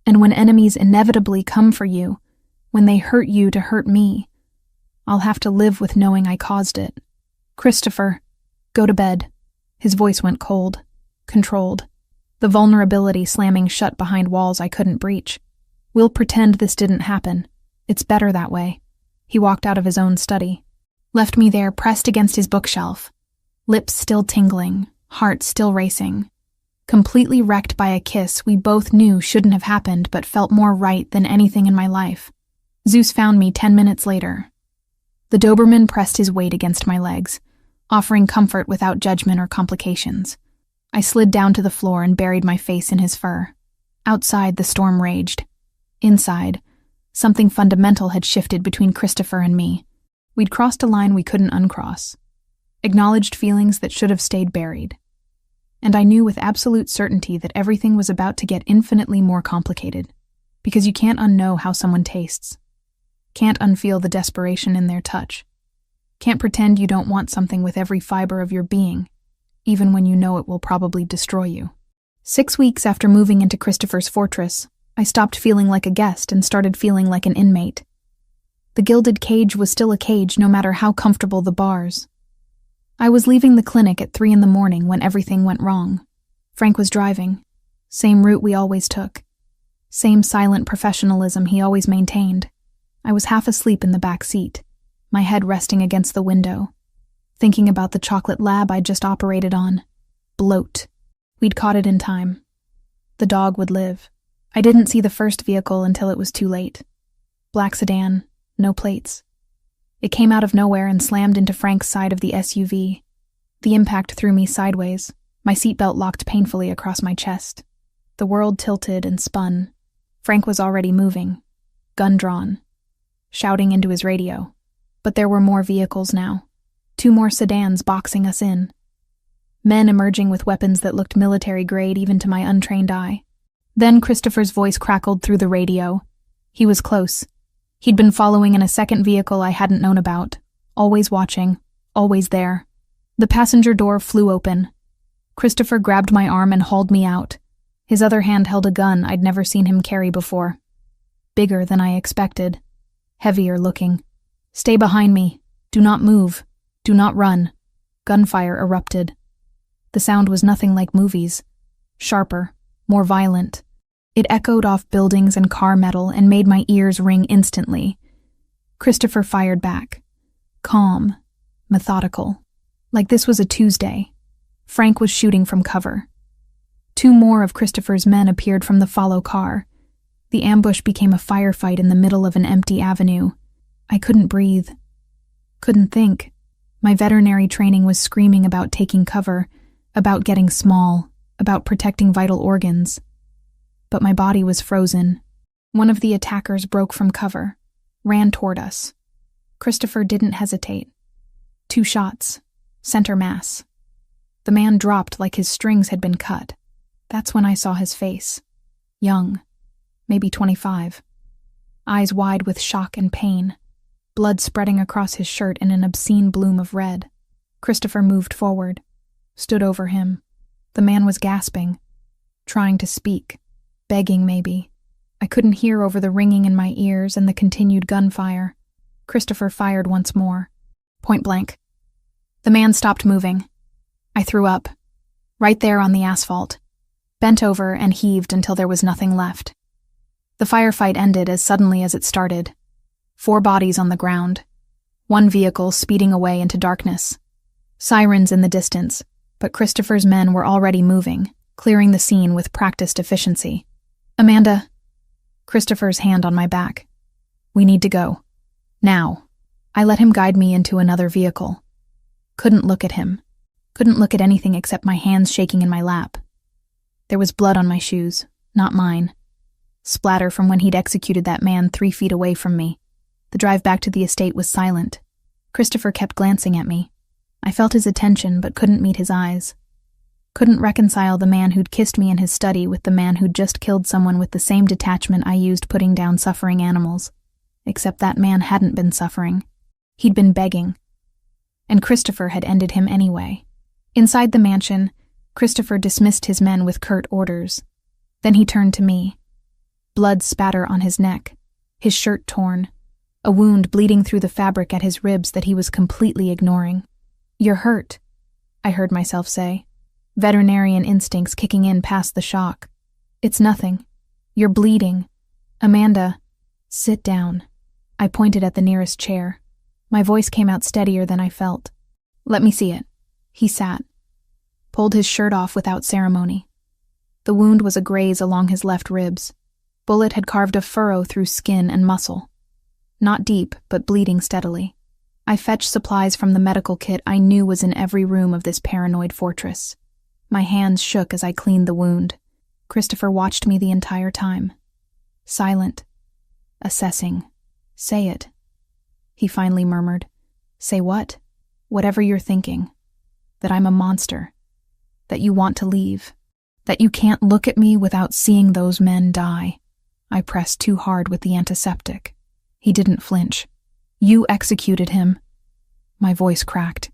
And when enemies inevitably come for you, when they hurt you to hurt me, I'll have to live with knowing I caused it. Christopher, go to bed. His voice went cold, controlled, the vulnerability slamming shut behind walls I couldn't breach. We'll pretend this didn't happen. It's better that way. He walked out of his own study, left me there pressed against his bookshelf, lips still tingling, heart still racing. Completely wrecked by a kiss we both knew shouldn't have happened but felt more right than anything in my life. Zeus found me 10 minutes later. The Doberman pressed his weight against my legs, offering comfort without judgment or complications. I slid down to the floor and buried my face in his fur. Outside, the storm raged. Inside, something fundamental had shifted between Christopher and me. We'd crossed a line we couldn't uncross, acknowledged feelings that should have stayed buried. And I knew with absolute certainty that everything was about to get infinitely more complicated, because you can't unknow how someone tastes. Can't unfeel the desperation in their touch. Can't pretend you don't want something with every fiber of your being, even when you know it will probably destroy you. 6 weeks after moving into Christopher's fortress, I stopped feeling like a guest and started feeling like an inmate. The gilded cage was still a cage no matter how comfortable the bars. I was leaving the clinic at 3 a.m. when everything went wrong. Frank was driving. Same route we always took. Same silent professionalism he always maintained. I was half asleep in the back seat, my head resting against the window, thinking about the chocolate lab I'd just operated on. Bloat. We'd caught it in time. The dog would live. I didn't see the first vehicle until it was too late. Black sedan, no plates. It came out of nowhere and slammed into Frank's side of the SUV. The impact threw me sideways. My seatbelt locked painfully across my chest. The world tilted and spun. Frank was already moving, gun drawn, shouting into his radio. But there were more vehicles now. 2 more sedans boxing us in. Men emerging with weapons that looked military-grade even to my untrained eye. Then Christopher's voice crackled through the radio. He was close. He'd been following in a second vehicle I hadn't known about. Always watching. Always there. The passenger door flew open. Christopher grabbed my arm and hauled me out. His other hand held a gun I'd never seen him carry before. Bigger than I expected. Heavier looking. Stay behind me. Do not move. Do not run. Gunfire erupted. The sound was nothing like movies. Sharper. More violent. It echoed off buildings and car metal and made my ears ring instantly. Christopher fired back. Calm. Methodical. Like this was a Tuesday. Frank was shooting from cover. 2 more of Christopher's men appeared from the follow car. The ambush became a firefight in the middle of an empty avenue. I couldn't breathe. Couldn't think. My veterinary training was screaming about taking cover, about getting small, about protecting vital organs. But my body was frozen. One of the attackers broke from cover, ran toward us. Christopher didn't hesitate. 2 shots, center mass. The man dropped like his strings had been cut. That's when I saw his face. Young, maybe 25. Eyes wide with shock and pain. Blood spreading across his shirt in an obscene bloom of red. Christopher moved forward, stood over him. The man was gasping, trying to speak, begging maybe. I couldn't hear over the ringing in my ears and the continued gunfire. Christopher fired once more, point blank. The man stopped moving. I threw up, right there on the asphalt, bent over and heaved until there was nothing left. The firefight ended as suddenly as it started. 4 bodies on the ground. 1 vehicle speeding away into darkness. Sirens in the distance, but Christopher's men were already moving, clearing the scene with practiced efficiency. Amanda. Christopher's hand on my back. We need to go. Now. I let him guide me into another vehicle. Couldn't look at him. Couldn't look at anything except my hands shaking in my lap. There was blood on my shoes, not mine. Splatter from when he'd executed that man 3 feet away from me. The drive back to the estate was silent. Christopher kept glancing at me. I felt his attention but couldn't meet his eyes. Couldn't reconcile the man who'd kissed me in his study with the man who'd just killed someone with the same detachment I used putting down suffering animals. Except that man hadn't been suffering. He'd been begging. And Christopher had ended him anyway. Inside the mansion, Christopher dismissed his men with curt orders. Then he turned to me. Blood spatter on his neck, his shirt torn, a wound bleeding through the fabric at his ribs that he was completely ignoring. You're hurt, I heard myself say, veterinarian instincts kicking in past the shock. It's nothing. You're bleeding. Amanda, sit down. I pointed at the nearest chair. My voice came out steadier than I felt. Let me see it. He sat, pulled his shirt off without ceremony. The wound was a graze along his left ribs. Bullet had carved a furrow through skin and muscle. Not deep, but bleeding steadily. I fetched supplies from the medical kit I knew was in every room of this paranoid fortress. My hands shook as I cleaned the wound. Christopher watched me the entire time. Silent. Assessing. Say it. He finally murmured. Say what? Whatever you're thinking. That I'm a monster. That you want to leave. That you can't look at me without seeing those men die. I pressed too hard with the antiseptic. He didn't flinch. You executed him. My voice cracked.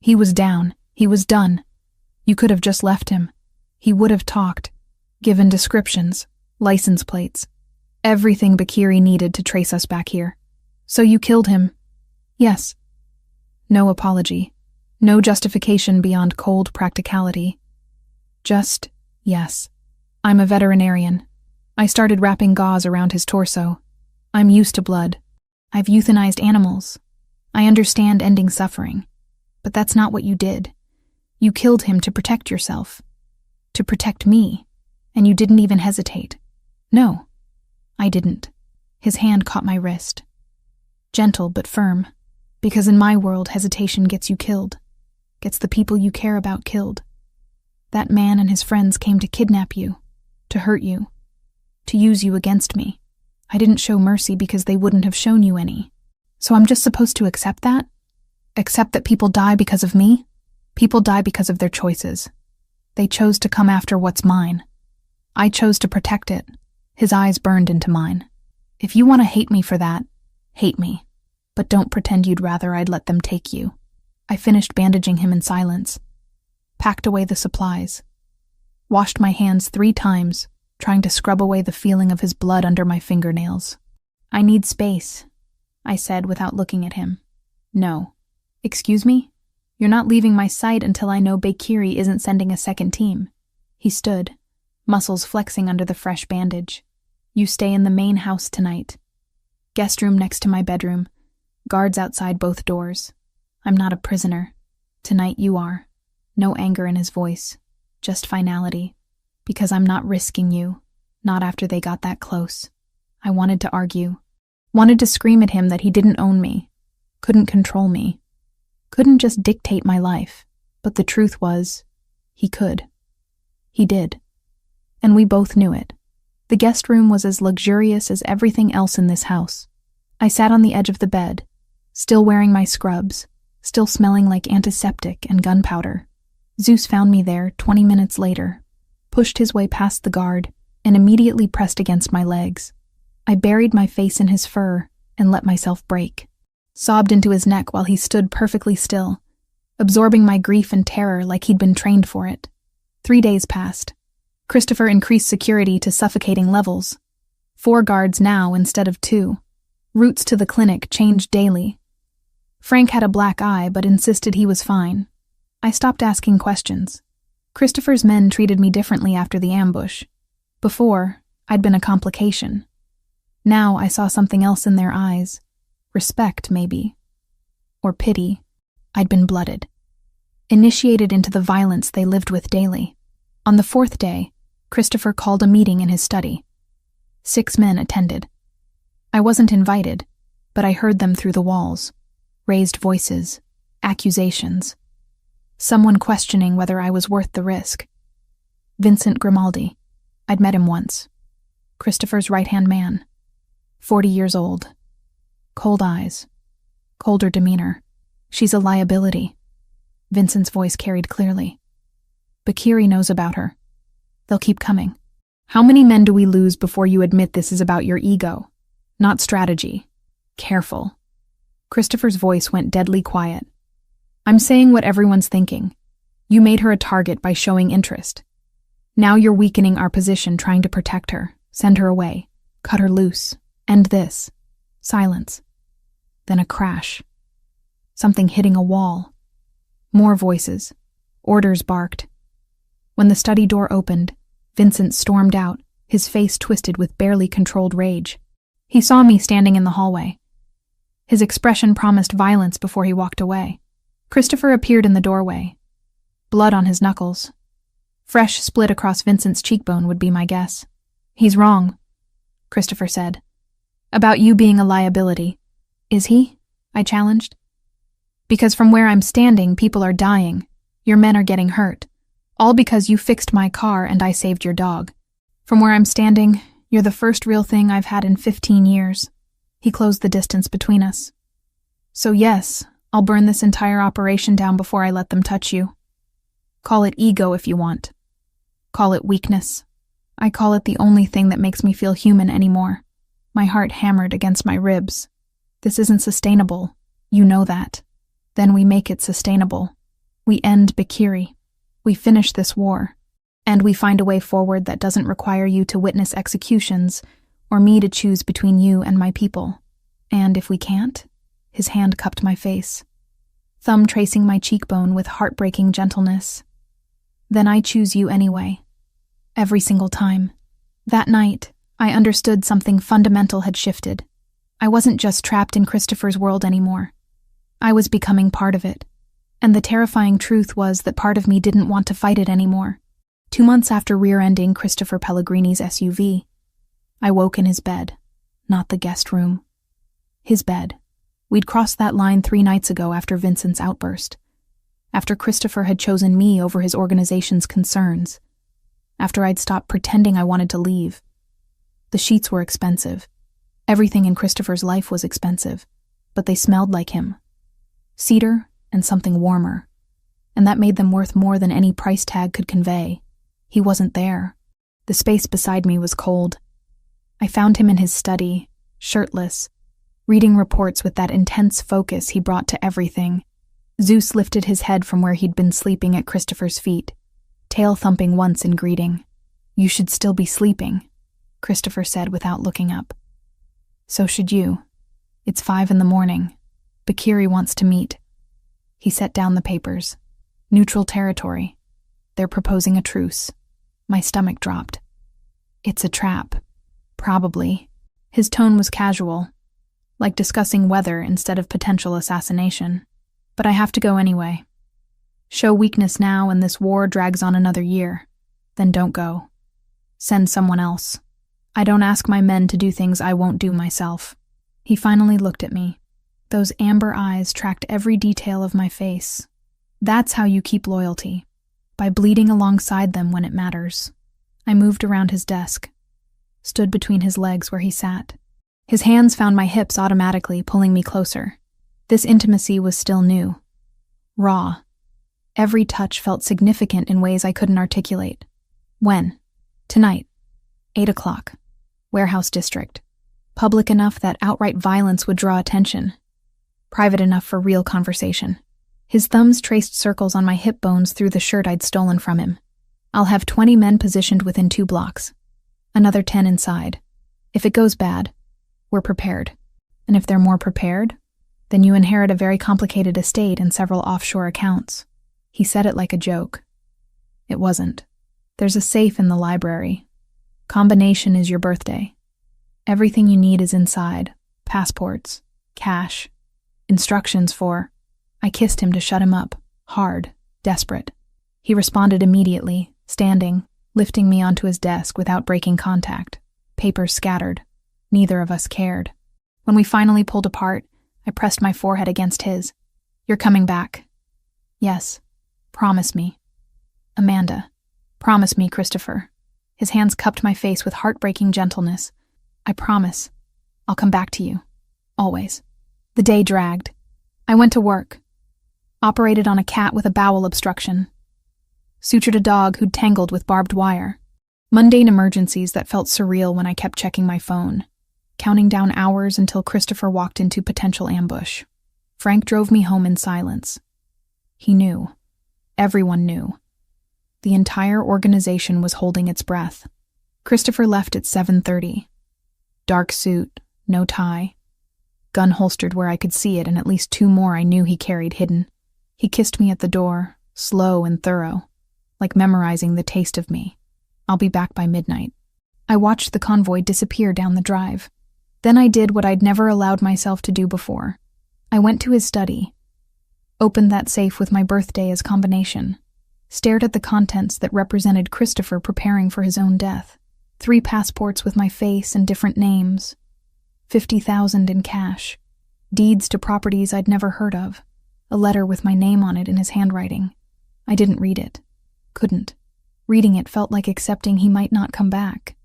He was down. He was done. You could have just left him. He would have talked. Given descriptions. License plates. Everything Bakiri needed to trace us back here. So you killed him? Yes. No apology. No justification beyond cold practicality. Just, yes. I'm a veterinarian. I started wrapping gauze around his torso. I'm used to blood. I've euthanized animals. I understand ending suffering. But that's not what you did. You killed him to protect yourself. To protect me. And you didn't even hesitate. No, I didn't. His hand caught my wrist. Gentle but firm. Because in my world, hesitation gets you killed. Gets the people you care about killed. That man and his friends came to kidnap you. To hurt you. To use you against me. I didn't show mercy because they wouldn't have shown you any. So I'm just supposed to accept that? Accept that people die because of me? People die because of their choices. They chose to come after what's mine. I chose to protect it. His eyes burned into mine. If you want to hate me for that, hate me. But don't pretend you'd rather I'd let them take you. I finished bandaging him in silence. Packed away the supplies. Washed my hands 3 times, trying to scrub away the feeling of his blood under my fingernails. I need space, I said without looking at him. No. Excuse me? You're not leaving my sight until I know Bakiri isn't sending a second team. He stood, muscles flexing under the fresh bandage. You stay in the main house tonight. Guest room next to my bedroom. Guards outside both doors. I'm not a prisoner. Tonight you are. No anger in his voice. Just finality. Because I'm not risking you. Not after they got that close. I wanted to argue. Wanted to scream at him that he didn't own me. Couldn't control me. couldn't just dictate my life, but the truth was, he could. He did. And we both knew it. The guest room was as luxurious as everything else in this house. I sat on the edge of the bed, still wearing my scrubs, still smelling like antiseptic and gunpowder. Zeus found me there 20 minutes later, pushed his way past the guard, and immediately pressed against my legs. I buried my face in his fur and let myself break. Sobbed into his neck while he stood perfectly still, absorbing my grief and terror like he'd been trained for it. 3 days passed. Christopher increased security to suffocating levels. 4 guards now instead of 2. Routes to the clinic changed daily. Frank had a black eye but insisted he was fine. I stopped asking questions. Christopher's men treated me differently after the ambush. Before, I'd been a complication. Now I saw something else in their eyes. Respect, maybe. Or pity. I'd been blooded. Initiated into the violence they lived with daily. On the 4th day, Christopher called a meeting in his study. 6 men attended. I wasn't invited, but I heard them through the walls. Raised voices, accusations. Someone questioning whether I was worth the risk. Vincent Grimaldi. I'd met him once. Christopher's right-hand man. 40 years old. Cold eyes. Colder demeanor. She's a liability. Vincent's voice carried clearly. Bakiri knows about her. They'll keep coming. How many men do we lose before you admit this is about your ego? Not strategy. Careful. Christopher's voice went deadly quiet. I'm saying what everyone's thinking. You made her a target by showing interest. Now you're weakening our position trying to protect her, send her away, cut her loose, end this. Silence. Then a crash. Something hitting a wall. More voices. Orders barked. When the study door opened, Vincent stormed out, his face twisted with barely controlled rage. He saw me standing in the hallway. His expression promised violence before he walked away. Christopher appeared in the doorway. Blood on his knuckles. Fresh split across Vincent's cheekbone would be my guess. He's wrong, Christopher said. About you being a liability. Is he? I challenged. Because from where I'm standing, people are dying. Your men are getting hurt. All because you fixed my car and I saved your dog. From where I'm standing, you're the first real thing I've had in 15 years. He closed the distance between us. So yes, I'll burn this entire operation down before I let them touch you. Call it ego if you want. Call it weakness. I call it the only thing that makes me feel human anymore. My heart hammered against my ribs. This isn't sustainable. You know that. Then we make it sustainable. We end Bakiri. We finish this war. And we find a way forward that doesn't require you to witness executions or me to choose between you and my people. And if we can't, his hand cupped my face, thumb tracing my cheekbone with heartbreaking gentleness. Then I choose you anyway. Every single time. That night, I understood something fundamental had shifted. I wasn't just trapped in Christopher's world anymore. I was becoming part of it. And the terrifying truth was that part of me didn't want to fight it anymore. 2 months after rear-ending Christopher Pellegrini's SUV, I woke in his bed, not the guest room. His bed. We'd crossed that line 3 nights ago after Vincent's outburst. After Christopher had chosen me over his organization's concerns. After I'd stopped pretending I wanted to leave. The sheets were expensive. Everything in Christopher's life was expensive, but they smelled like him. Cedar and something warmer. And that made them worth more than any price tag could convey. He wasn't there. The space beside me was cold. I found him in his study, shirtless, reading reports with that intense focus he brought to everything. Zeus lifted his head from where he'd been sleeping at Christopher's feet, tail thumping once in greeting. You should still be sleeping, Christopher said without looking up. So should you. It's 5 a.m. Bakiri wants to meet. He set down the papers. Neutral territory. They're proposing a truce. My stomach dropped. It's a trap. Probably. His tone was casual, like discussing weather instead of potential assassination. But I have to go anyway. Show weakness now and this war drags on another year. Then don't go. Send someone else. I don't ask my men to do things I won't do myself. He finally looked at me. Those amber eyes tracked every detail of my face. That's how you keep loyalty, by bleeding alongside them when it matters. I moved around his desk, stood between his legs where he sat. His hands found my hips automatically, pulling me closer. This intimacy was still new, raw. Every touch felt significant in ways I couldn't articulate. When? Tonight. 8 o'clock. Warehouse district. Public enough that outright violence would draw attention. Private enough for real conversation. His thumbs traced circles on my hip bones through the shirt I'd stolen from him. I'll have 20 men positioned within 2 blocks. Another 10 inside. If it goes bad, we're prepared. And if they're more prepared, then you inherit a very complicated estate and several offshore accounts. He said it like a joke. It wasn't. There's a safe in the library. Combination is your birthday. Everything you need is inside. Passports, cash, instructions for... I kissed him to shut him up, hard, desperate. He responded immediately, standing, lifting me onto his desk without breaking contact. Papers scattered. Neither of us cared. When we finally pulled apart, I pressed my forehead against his. You're coming back. Yes. Promise me. Amanda. Promise me, Christopher. His hands cupped my face with heartbreaking gentleness. I promise. I'll come back to you. Always. The day dragged. I went to work. Operated on a cat with a bowel obstruction. Sutured a dog who'd tangled with barbed wire. Mundane emergencies that felt surreal when I kept checking my phone. Counting down hours until Christopher walked into potential ambush. Frank drove me home in silence. He knew. Everyone knew. The entire organization was holding its breath. Christopher left at 7:30. Dark suit, no tie. Gun holstered where I could see it, and at least 2 more I knew he carried hidden. He kissed me at the door, slow and thorough, like memorizing the taste of me. I'll be back by midnight. I watched the convoy disappear down the drive. Then I did what I'd never allowed myself to do before. I went to his study, opened that safe with my birthday as combination, stared at the contents that represented Christopher preparing for his own death. 3 passports with my face and different names. 50,000 in cash. Deeds to properties I'd never heard of. A letter with my name on it in his handwriting. I didn't read it. Couldn't. Reading it felt like accepting he might not come back.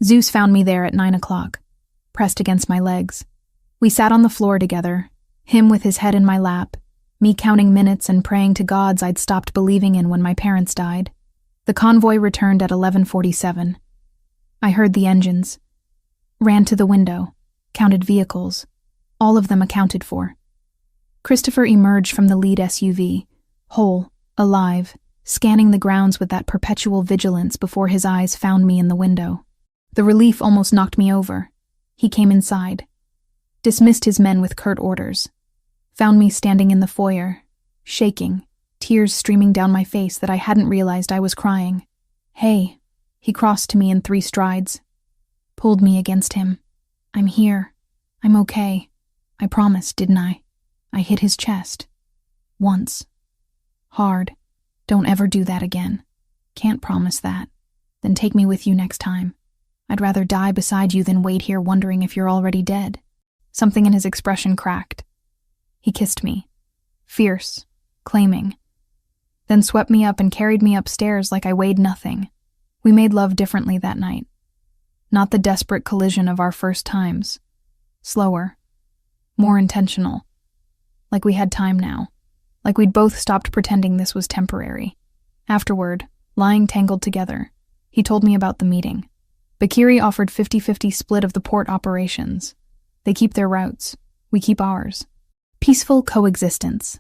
Zeus found me there at 9 o'clock, pressed against my legs. We sat on the floor together, him with his head in my lap, me counting minutes and praying to gods I'd stopped believing in when my parents died. The convoy returned at 11:47. I heard the engines. Ran to the window, counted vehicles, all of them accounted for. Christopher emerged from the lead SUV, whole, alive, scanning the grounds with that perpetual vigilance before his eyes found me in the window. The relief almost knocked me over. He came inside, dismissed his men with curt orders, found me standing in the foyer, shaking, tears streaming down my face that I hadn't realized I was crying. Hey, he crossed to me in 3 strides, pulled me against him. I'm here. I'm okay. I promised, didn't I? I hit his chest. Once. Hard. Don't ever do that again. Can't promise that. Then take me with you next time. I'd rather die beside you than wait here wondering if you're already dead. Something in his expression cracked. He kissed me. Fierce. Claiming. Then swept me up and carried me upstairs like I weighed nothing. We made love differently that night. Not the desperate collision of our first times. Slower. More intentional. Like we had time now. Like we'd both stopped pretending this was temporary. Afterward, lying tangled together, he told me about the meeting. Bakiri offered 50-50 split of the port operations. They keep their routes. We keep ours. Peaceful coexistence.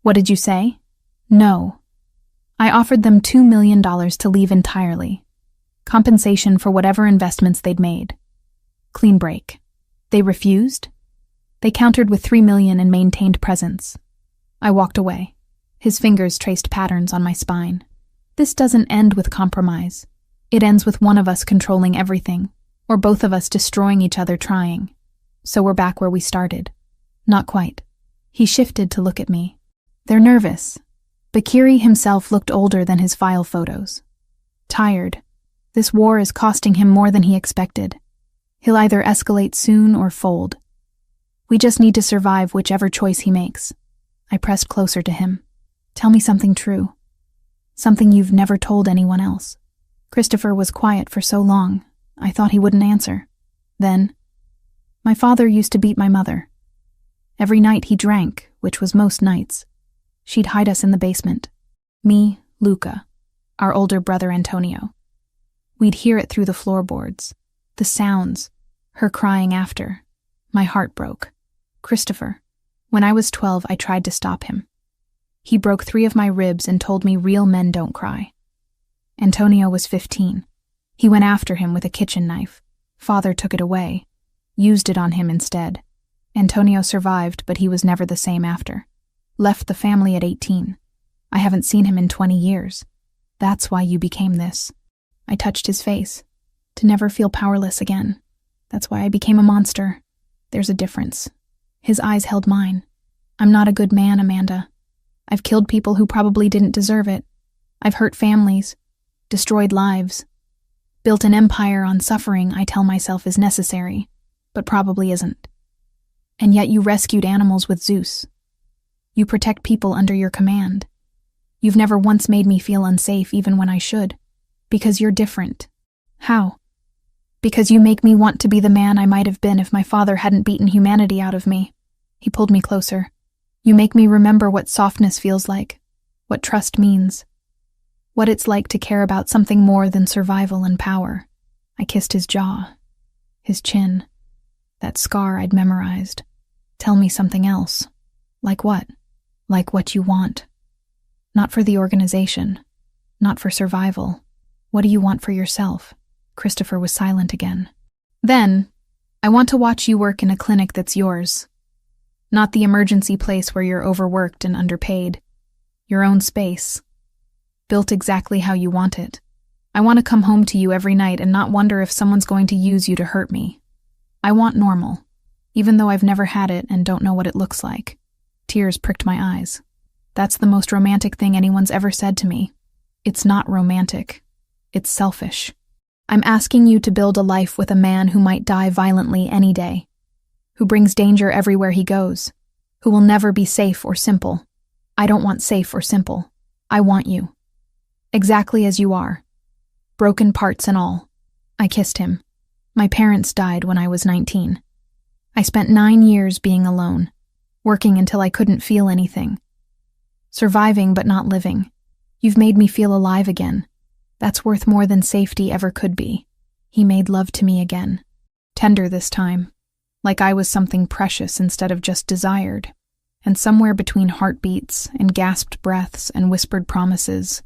What did you say? No. I offered them $2 million to leave entirely. Compensation for whatever investments they'd made. Clean break. They refused? They countered with $3 million and maintained presence. I walked away. His fingers traced patterns on my spine. This doesn't end with compromise. It ends with one of us controlling everything, or both of us destroying each other trying. So we're back where we started. Not quite. He shifted to look at me. They're nervous. Bakiri himself looked older than his file photos. Tired. This war is costing him more than he expected. He'll either escalate soon or fold. We just need to survive whichever choice he makes. I pressed closer to him. Tell me something true. Something you've never told anyone else. Christopher was quiet for so long, I thought he wouldn't answer. Then, my father used to beat my mother. Every night he drank, which was most nights. She'd hide us in the basement. Me, Luca, our older brother Antonio. We'd hear it through the floorboards. The sounds, her crying after. My heart broke. Christopher. When I was 12, I tried to stop him. He broke 3 of my ribs and told me real men don't cry. Antonio was 15. He went after him with a kitchen knife. Father took it away, used it on him instead. Antonio survived, but he was never the same after. Left the family at 18. I haven't seen him in 20 years. That's why you became this. I touched his face, to never feel powerless again. That's why I became a monster. There's a difference. His eyes held mine. I'm not a good man, Amanda. I've killed people who probably didn't deserve it. I've hurt families, destroyed lives, built an empire on suffering I tell myself is necessary, but probably isn't. And yet you rescued animals with Zeus. You protect people under your command. You've never once made me feel unsafe even when I should. Because you're different. How? Because you make me want to be the man I might have been if my father hadn't beaten humanity out of me. He pulled me closer. You make me remember what softness feels like, what trust means, what it's like to care about something more than survival and power. I kissed his jaw, his chin, that scar I'd memorized. Tell me something else. Like what? Like what you want. Not for the organization, not for survival. What do you want for yourself? Christopher was silent again. Then, I want to watch you work in a clinic that's yours. Not the emergency place where you're overworked and underpaid. Your own space. Built exactly how you want it. I want to come home to you every night and not wonder if someone's going to use you to hurt me. I want normal, even though I've never had it and don't know what it looks like. Tears pricked my eyes. That's the most romantic thing anyone's ever said to me. It's not romantic. It's selfish. I'm asking you to build a life with a man who might die violently any day, who brings danger everywhere he goes, who will never be safe or simple. I don't want safe or simple. I want you. Exactly as you are. Broken parts and all. I kissed him. My parents died when I was 19. I spent 9 years being alone, working until I couldn't feel anything. Surviving but not living. You've made me feel alive again. That's worth more than safety ever could be. He made love to me again. Tender this time. Like I was something precious instead of just desired. And somewhere between heartbeats and gasped breaths and whispered promises,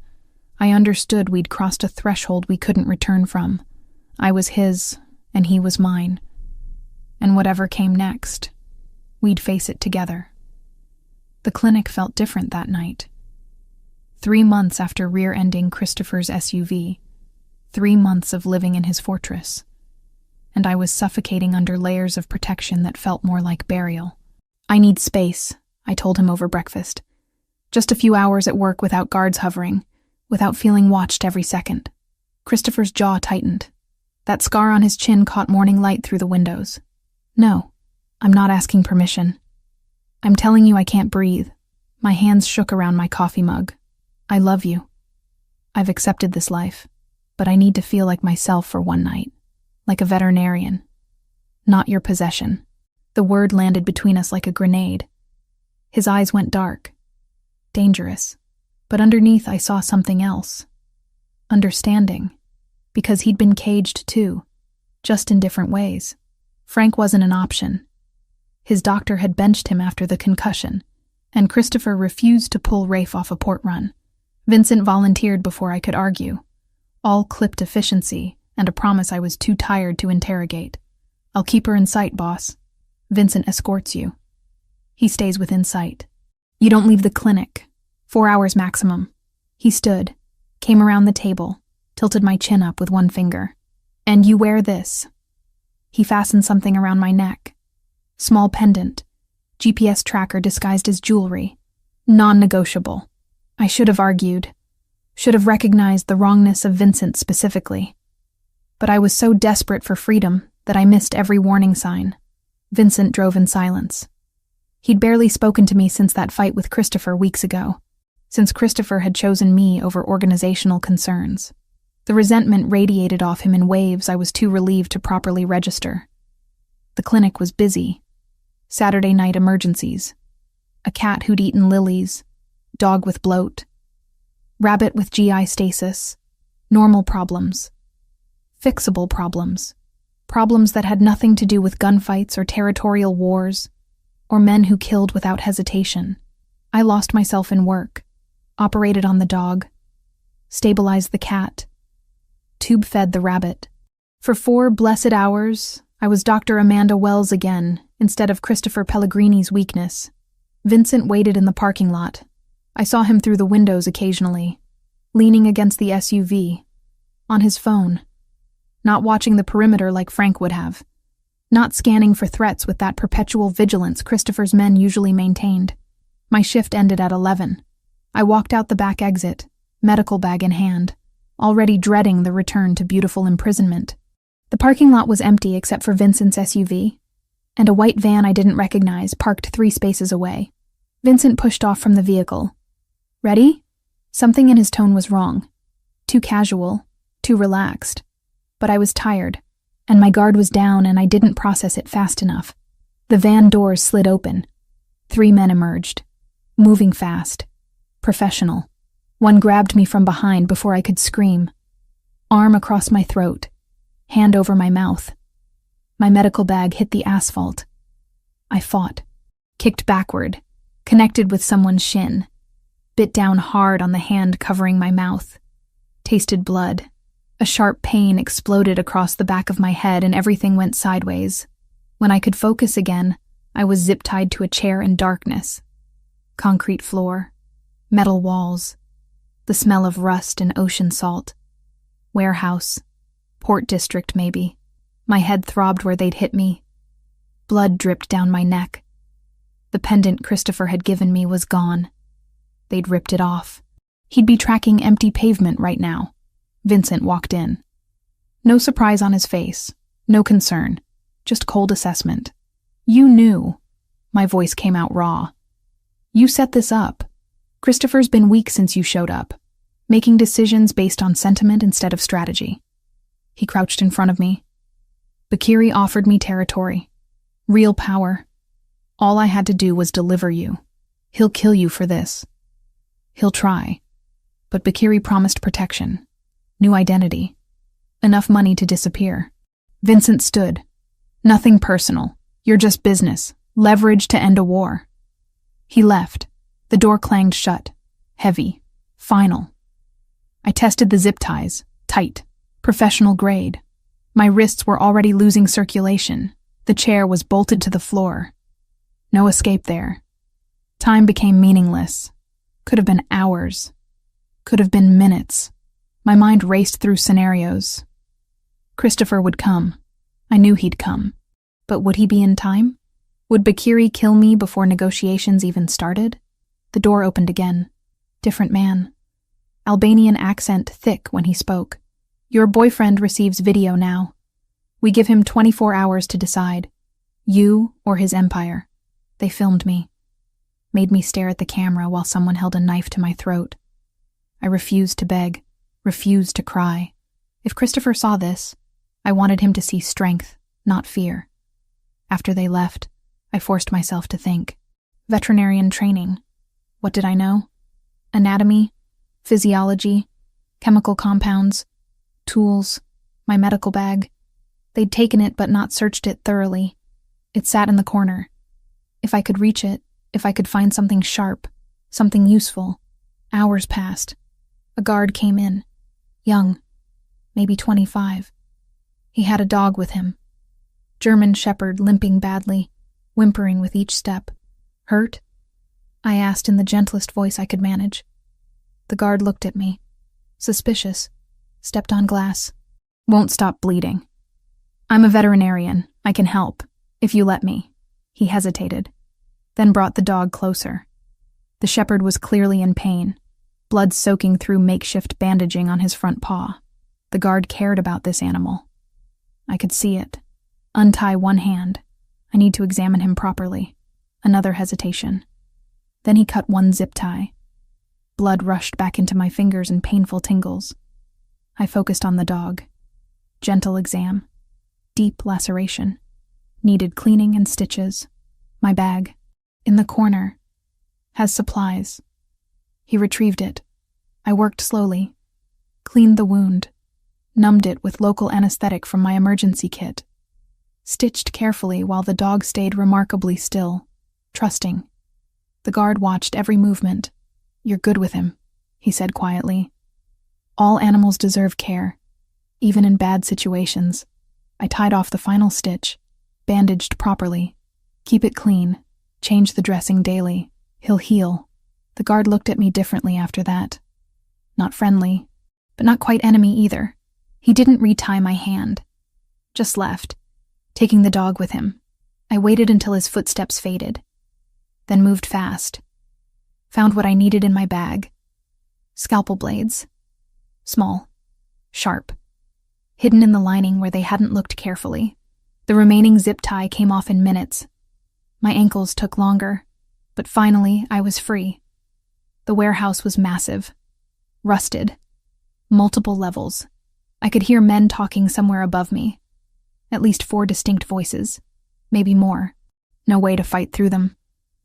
I understood we'd crossed a threshold we couldn't return from. I was his, and he was mine. And whatever came next, we'd face it together. The clinic felt different that night. 3 months after rear-ending Christopher's SUV, 3 months of living in his fortress, and I was suffocating under layers of protection that felt more like burial. I need space, I told him over breakfast. Just a few hours at work without guards hovering, without feeling watched every second. Christopher's jaw tightened. That scar on his chin caught morning light through the windows. No, I'm not asking permission. I'm telling you I can't breathe. My hands shook around my coffee mug. I love you. I've accepted this life, but I need to feel like myself for one night, like a veterinarian. Not your possession. The word landed between us like a grenade. His eyes went dark. Dangerous. But underneath I saw something else. Understanding. Because he'd been caged too, just in different ways. Frank wasn't an option. His doctor had benched him after the concussion, and Christopher refused to pull Rafe off a port run. Vincent volunteered before I could argue. All clipped efficiency and a promise I was too tired to interrogate. I'll keep her in sight, boss. Vincent escorts you. He stays within sight. You don't leave the clinic. 4 hours maximum. He stood, came around the table, tilted my chin up with one finger. And you wear this. He fastened something around my neck. Small pendant. GPS tracker disguised as jewelry. Non-negotiable. I should have argued. Should have recognized the wrongness of Vincent specifically. But I was so desperate for freedom that I missed every warning sign. Vincent drove in silence. He'd barely spoken to me since that fight with Christopher weeks ago, since Christopher had chosen me over organizational concerns. The resentment radiated off him in waves I was too relieved to properly register. The clinic was busy. Saturday night emergencies. A cat who'd eaten lilies, dog with bloat, rabbit with GI stasis, normal problems, fixable problems, problems that had nothing to do with gunfights or territorial wars, or men who killed without hesitation. I lost myself in work, operated on the dog, stabilized the cat, tube-fed the rabbit. For 4 blessed hours, I was Dr. Amanda Wells again, instead of Christopher Pellegrini's weakness. Vincent waited in the parking lot. I saw him through the windows occasionally, leaning against the SUV, on his phone, not watching the perimeter like Frank would have, not scanning for threats with that perpetual vigilance Christopher's men usually maintained. My shift ended at 11. I walked out the back exit, medical bag in hand, already dreading the return to beautiful imprisonment. The parking lot was empty except for Vincent's SUV, and a white van I didn't recognize parked 3 spaces away. Vincent pushed off from the vehicle. Ready? Something in his tone was wrong. Too casual, too relaxed. But I was tired, and my guard was down and I didn't process it fast enough. The van doors slid open. 3 men emerged, moving fast, professional. One grabbed me from behind before I could scream. Arm across my throat, hand over my mouth. My medical bag hit the asphalt. I fought, kicked backward, connected with someone's shin, bit down hard on the hand covering my mouth, tasted blood. A sharp pain exploded across the back of my head and everything went sideways. When I could focus again, I was zip-tied to a chair in darkness. Concrete floor, metal walls, the smell of rust and ocean salt. Warehouse, port district maybe. My head throbbed where they'd hit me. Blood dripped down my neck. The pendant Christopher had given me was gone. They'd ripped it off. He'd be tracking empty pavement right now. Vincent walked in. No surprise on his face, no concern, just cold assessment. You knew. My voice came out raw. You set this up. Christopher's been weak since you showed up, making decisions based on sentiment instead of strategy. He crouched in front of me. Bakiri offered me territory, real power. All I had to do was deliver you. He'll kill you for this. He'll try. But Bakiri promised protection. New identity. Enough money to disappear. Vincent stood. Nothing personal. You're just business. Leverage to end a war. He left. The door clanged shut. Heavy. Final. I tested the zip ties. Tight. Professional grade. My wrists were already losing circulation. The chair was bolted to the floor. No escape there. Time became meaningless. Could have been hours. Could have been minutes. My mind raced through scenarios. Christopher would come. I knew he'd come. But would he be in time? Would Bakiri kill me before negotiations even started? The door opened again. Different man. Albanian accent thick when he spoke. Your boyfriend receives video now. We give him 24 hours to decide. You or his empire. They filmed me. Made me stare at the camera while someone held a knife to my throat. I refused to beg. Refused to cry. If Christopher saw this, I wanted him to see strength, not fear. After they left, I forced myself to think. Veterinarian training. What did I know? Anatomy, physiology, chemical compounds, tools, my medical bag. They'd taken it but not searched it thoroughly. It sat in the corner. If I could reach it, if I could find something sharp, something useful. Hours passed. A guard came in. Young, maybe 25. He had a dog with him. German shepherd limping badly, whimpering with each step. Hurt? I asked in the gentlest voice I could manage. The guard looked at me. Suspicious. Stepped on glass. Won't stop bleeding. I'm a veterinarian. I can help, if you let me. He hesitated, then brought the dog closer. The shepherd was clearly in pain. Blood soaking through makeshift bandaging on his front paw. The guard cared about this animal. I could see it. Untie one hand. I need to examine him properly. Another hesitation. Then he cut one zip tie. Blood rushed back into my fingers in painful tingles. I focused on the dog. Gentle exam. Deep laceration. Needed cleaning and stitches. My bag. In the corner. Has supplies. He retrieved it. I worked slowly. Cleaned the wound. Numbed it with local anesthetic from my emergency kit. Stitched carefully while the dog stayed remarkably still, trusting. The guard watched every movement. "You're good with him," he said quietly. "All animals deserve care, even in bad situations." I tied off the final stitch, bandaged properly. "Keep it clean. Change the dressing daily. He'll heal." The guard looked at me differently after that. Not friendly, but not quite enemy either. He didn't retie my hand. Just left, taking the dog with him. I waited until his footsteps faded, then moved fast. Found what I needed in my bag. Scalpel blades. Small. Sharp. Hidden in the lining where they hadn't looked carefully. The remaining zip tie came off in minutes. My ankles took longer, but finally I was free. The warehouse was massive. Rusted. Multiple levels. I could hear men talking somewhere above me. At least 4 distinct voices. Maybe more. No way to fight through them.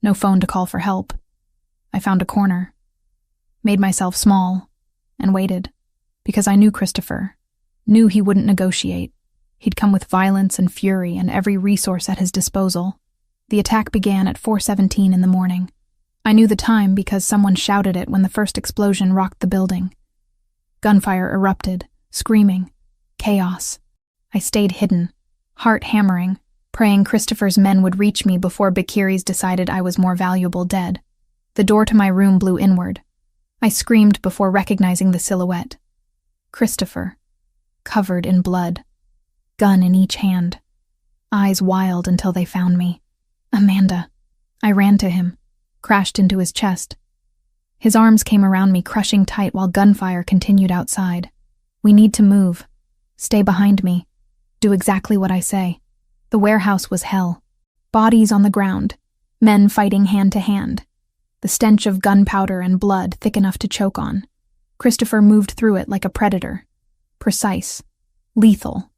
No phone to call for help. I found a corner. Made myself small. And waited. Because I knew Christopher. Knew he wouldn't negotiate. He'd come with violence and fury and every resource at his disposal. The attack began at 4:17 in the morning. I knew the time because someone shouted it when the first explosion rocked the building. Gunfire erupted, screaming. Chaos. I stayed hidden, heart hammering, praying Christopher's men would reach me before Bakiri's decided I was more valuable dead. The door to my room blew inward. I screamed before recognizing the silhouette. Christopher, covered in blood, gun in each hand, eyes wild until they found me. Amanda. I ran to him, crashed into his chest. His arms came around me, crushing tight while gunfire continued outside. "We need to move. Stay behind me. Do exactly what I say." The warehouse was hell. Bodies on the ground, men fighting hand to hand. The stench of gunpowder and blood thick enough to choke on. Christopher moved through it like a predator. Precise. Lethal.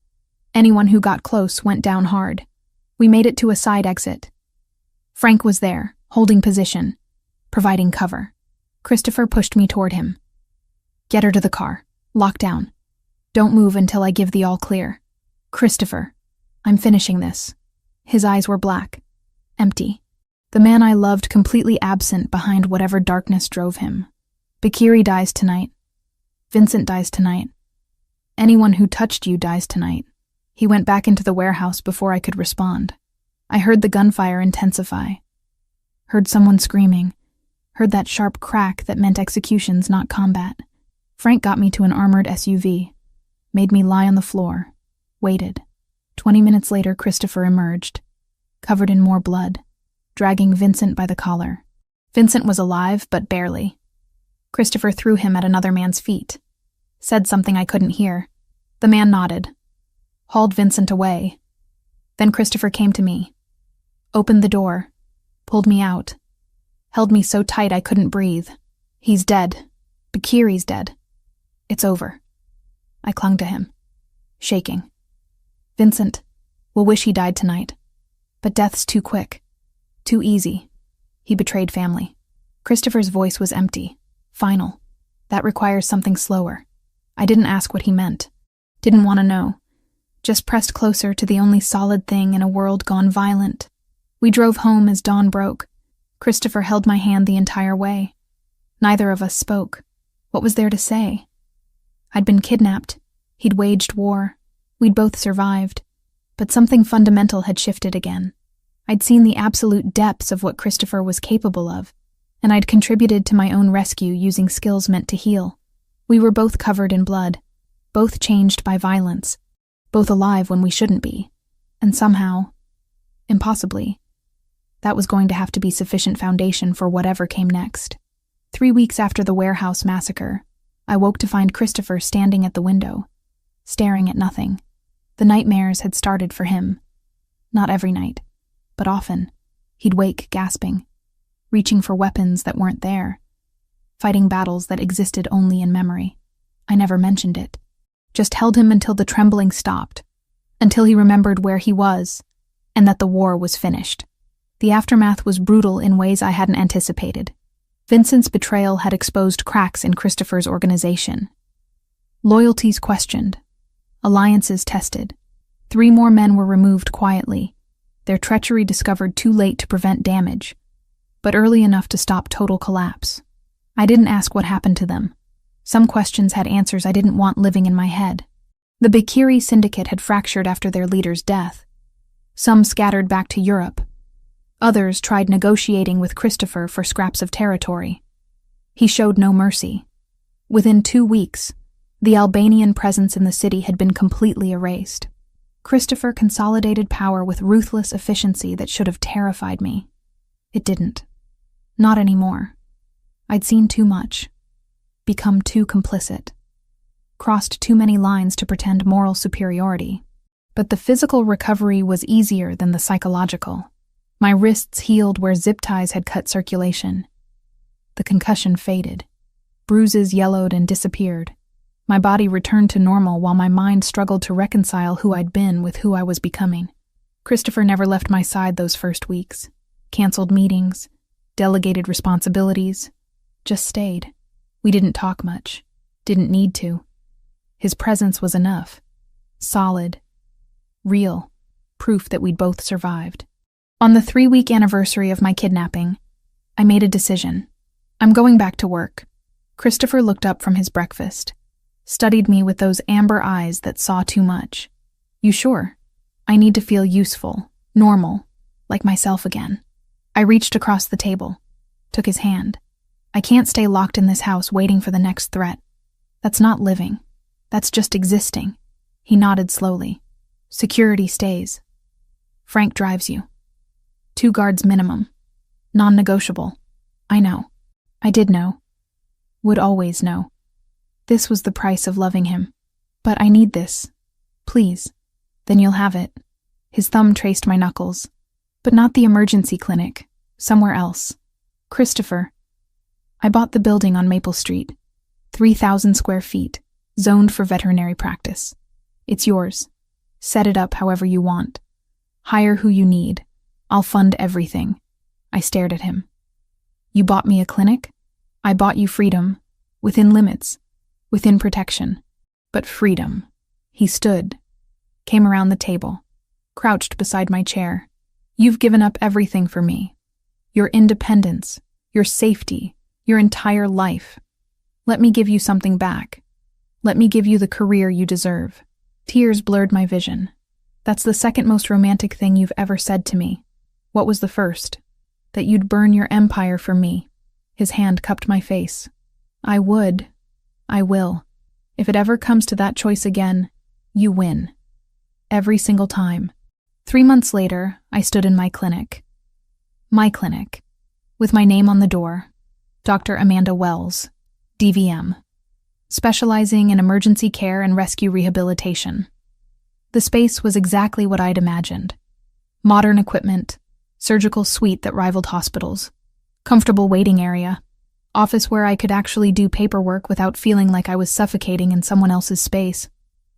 Anyone who got close went down hard. We made it to a side exit. Frank was there, holding position, providing cover. Christopher pushed me toward him. "Get her to the car. Lock down. Don't move until I give the all clear." "Christopher, I'm finishing this." His eyes were black, empty. The man I loved completely absent behind whatever darkness drove him. Bakiri dies tonight. Vincent dies tonight. Anyone who touched you dies tonight. He went back into the warehouse before I could respond. I heard the gunfire intensify. Heard someone screaming. Heard that sharp crack that meant executions, not combat. Frank got me to an armored SUV. Made me lie on the floor. Waited. 20 minutes later, Christopher emerged, covered in more blood, dragging Vincent by the collar. Vincent was alive, but barely. Christopher threw him at another man's feet. Said something I couldn't hear. The man nodded. Hauled Vincent away. Then Christopher came to me. Opened the door. Pulled me out. Held me so tight I couldn't breathe. "He's dead. Bakiri's dead. It's over." I clung to him, shaking. "Vincent, we'll wish he died tonight. But death's too quick. Too easy. He betrayed family." Christopher's voice was empty, final. That requires something slower. I didn't ask what he meant. Didn't want to know. Just pressed closer to the only solid thing in a world gone violent. We drove home as dawn broke. Christopher held my hand the entire way. Neither of us spoke. What was there to say? I'd been kidnapped. He'd waged war. We'd both survived. But something fundamental had shifted again. I'd seen the absolute depths of what Christopher was capable of, and I'd contributed to my own rescue using skills meant to heal. We were both covered in blood, both changed by violence, both alive when we shouldn't be, and somehow, impossibly, that was going to have to be sufficient foundation for whatever came next. 3 weeks after the warehouse massacre, I woke to find Christopher standing at the window, staring at nothing. The nightmares had started for him. Not every night. but often, he'd wake gasping, reaching for weapons that weren't there, fighting battles that existed only in memory. I never mentioned it, just held him until the trembling stopped, until he remembered where he was, and that the war was finished. The aftermath was brutal in ways I hadn't anticipated. Vincent's betrayal had exposed cracks in Christopher's organization. Loyalties questioned, alliances tested. 3 more men were removed quietly, their treachery discovered too late to prevent damage, but early enough to stop total collapse. I didn't ask what happened to them. Some questions had answers I didn't want living in my head. The Bikiri syndicate had fractured after their leader's death. Some scattered back to Europe. Others tried negotiating with Christopher for scraps of territory. He showed no mercy. Within 2 weeks, the Albanian presence in the city had been completely erased. Christopher consolidated power with ruthless efficiency that should have terrified me. It didn't. Not anymore. I'd seen too much. Become too complicit. Crossed too many lines to pretend moral superiority. But the physical recovery was easier than the psychological. My wrists healed where zip ties had cut circulation. The concussion faded. Bruises yellowed and disappeared. My body returned to normal while my mind struggled to reconcile who I'd been with who I was becoming. Christopher never left my side those first weeks. Canceled meetings, delegated responsibilities, just stayed. We didn't talk much, didn't need to. His presence was enough. Solid. Real. Proof that we'd both survived. On the 3-week anniversary of my kidnapping, I made a decision. I'm going back to work. Christopher looked up from his breakfast, studied me with those amber eyes that saw too much. You sure? I need to feel useful, normal, like myself again. I reached across the table, took his hand. I can't stay locked in this house waiting for the next threat. That's not living. That's just existing. He nodded slowly. Security stays. Frank drives you. 2 guards minimum. Non-negotiable. I know. I did know. Would always know. This was the price of loving him. But I need this. Please. Then you'll have it. His thumb traced my knuckles. But not the emergency clinic. Somewhere else. Christopher. I bought the building on Maple Street. 3,000 square feet. Zoned for veterinary practice. It's yours. Set it up however you want. Hire who you need. I'll fund everything. I stared at him. You bought me a clinic? I bought you freedom. Within limits. Within protection. But freedom. He stood. Came around the table. Crouched beside my chair. You've given up everything for me. Your independence. Your safety. Your entire life. Let me give you something back. Let me give you the career you deserve. Tears blurred my vision. That's the second most romantic thing you've ever said to me. What was the first? That you'd burn your empire for me. His hand cupped my face. I would. I will. If it ever comes to that choice again, you win. Every single time. 3 months later, I stood in my clinic. My clinic. With my name on the door. Dr. Amanda Wells, DVM. Specializing in emergency care and rescue rehabilitation. The space was exactly what I'd imagined. Modern equipment, surgical suite that rivaled hospitals, comfortable waiting area, office where I could actually do paperwork without feeling like I was suffocating in someone else's space.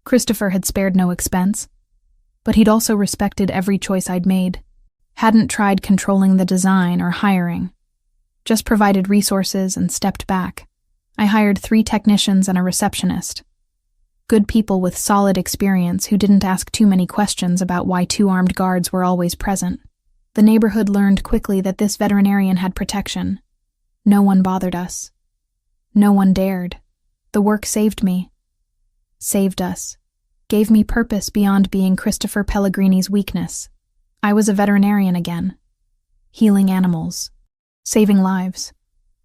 Christopher had spared no expense, but he'd also respected every choice I'd made. Hadn't tried controlling the design or hiring, just provided resources and stepped back. I hired 3 technicians and a receptionist. Good people with solid experience who didn't ask too many questions about why 2 armed guards were always present. The neighborhood learned quickly that this veterinarian had protection. No one bothered us. No one dared. The work saved me. Saved us. Gave me purpose beyond being Christopher Pellegrini's weakness. I was a veterinarian again. Healing animals. Saving lives.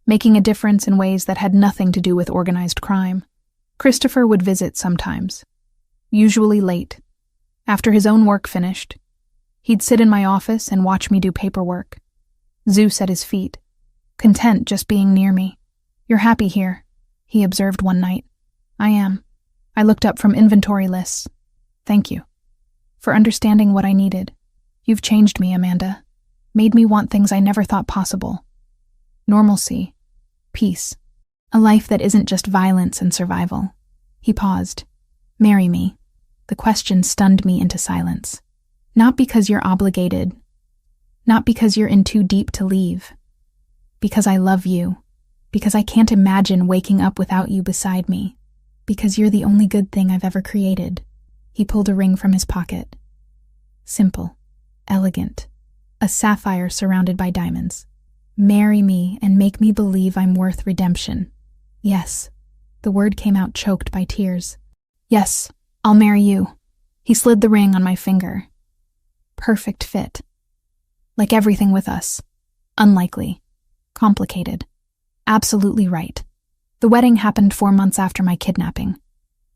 Making a difference in ways that had nothing to do with organized crime. Christopher would visit sometimes. Usually late. After his own work finished. He'd sit in my office and watch me do paperwork. Zeus at his feet. Content just being near me. You're happy here, he observed one night. I am. I looked up from inventory lists. Thank you. For understanding what I needed. You've changed me, Amanda. Made me want things I never thought possible. Normalcy. Peace. A life that isn't just violence and survival. He paused. Marry me. The question stunned me into silence. Not because you're obligated. Not because you're in too deep to leave. Because I love you. Because I can't imagine waking up without you beside me. Because you're the only good thing I've ever created. He pulled a ring from his pocket. Simple. Elegant. A sapphire surrounded by diamonds. Marry me and make me believe I'm worth redemption. Yes. The word came out choked by tears. Yes, I'll marry you. He slid the ring on my finger. Perfect fit. Like everything with us. Unlikely. Complicated. Absolutely right. The wedding happened 4 months after my kidnapping.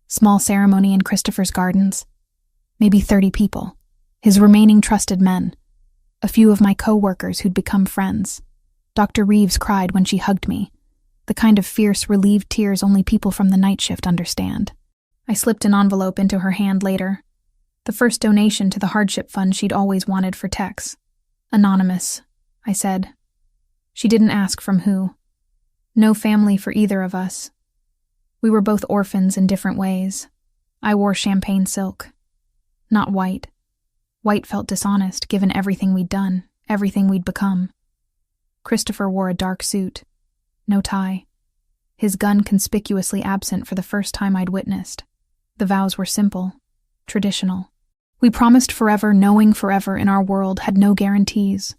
Small ceremony in Christopher's gardens. Maybe 30 people. His remaining trusted men. A few of my co-workers who'd become friends. Dr. Reeves cried when she hugged me. The kind of fierce, relieved tears only people from the night shift understand. I slipped an envelope into her hand later. The first donation to the hardship fund she'd always wanted for Tex. Anonymous, I said. She didn't ask from who. No family for either of us. We were both orphans in different ways. I wore champagne silk. Not white. White felt dishonest given everything we'd done, everything we'd become. Christopher wore a dark suit. No tie. His gun conspicuously absent for the first time I'd witnessed. The vows were simple, traditional. We promised forever, knowing forever in our world had no guarantees.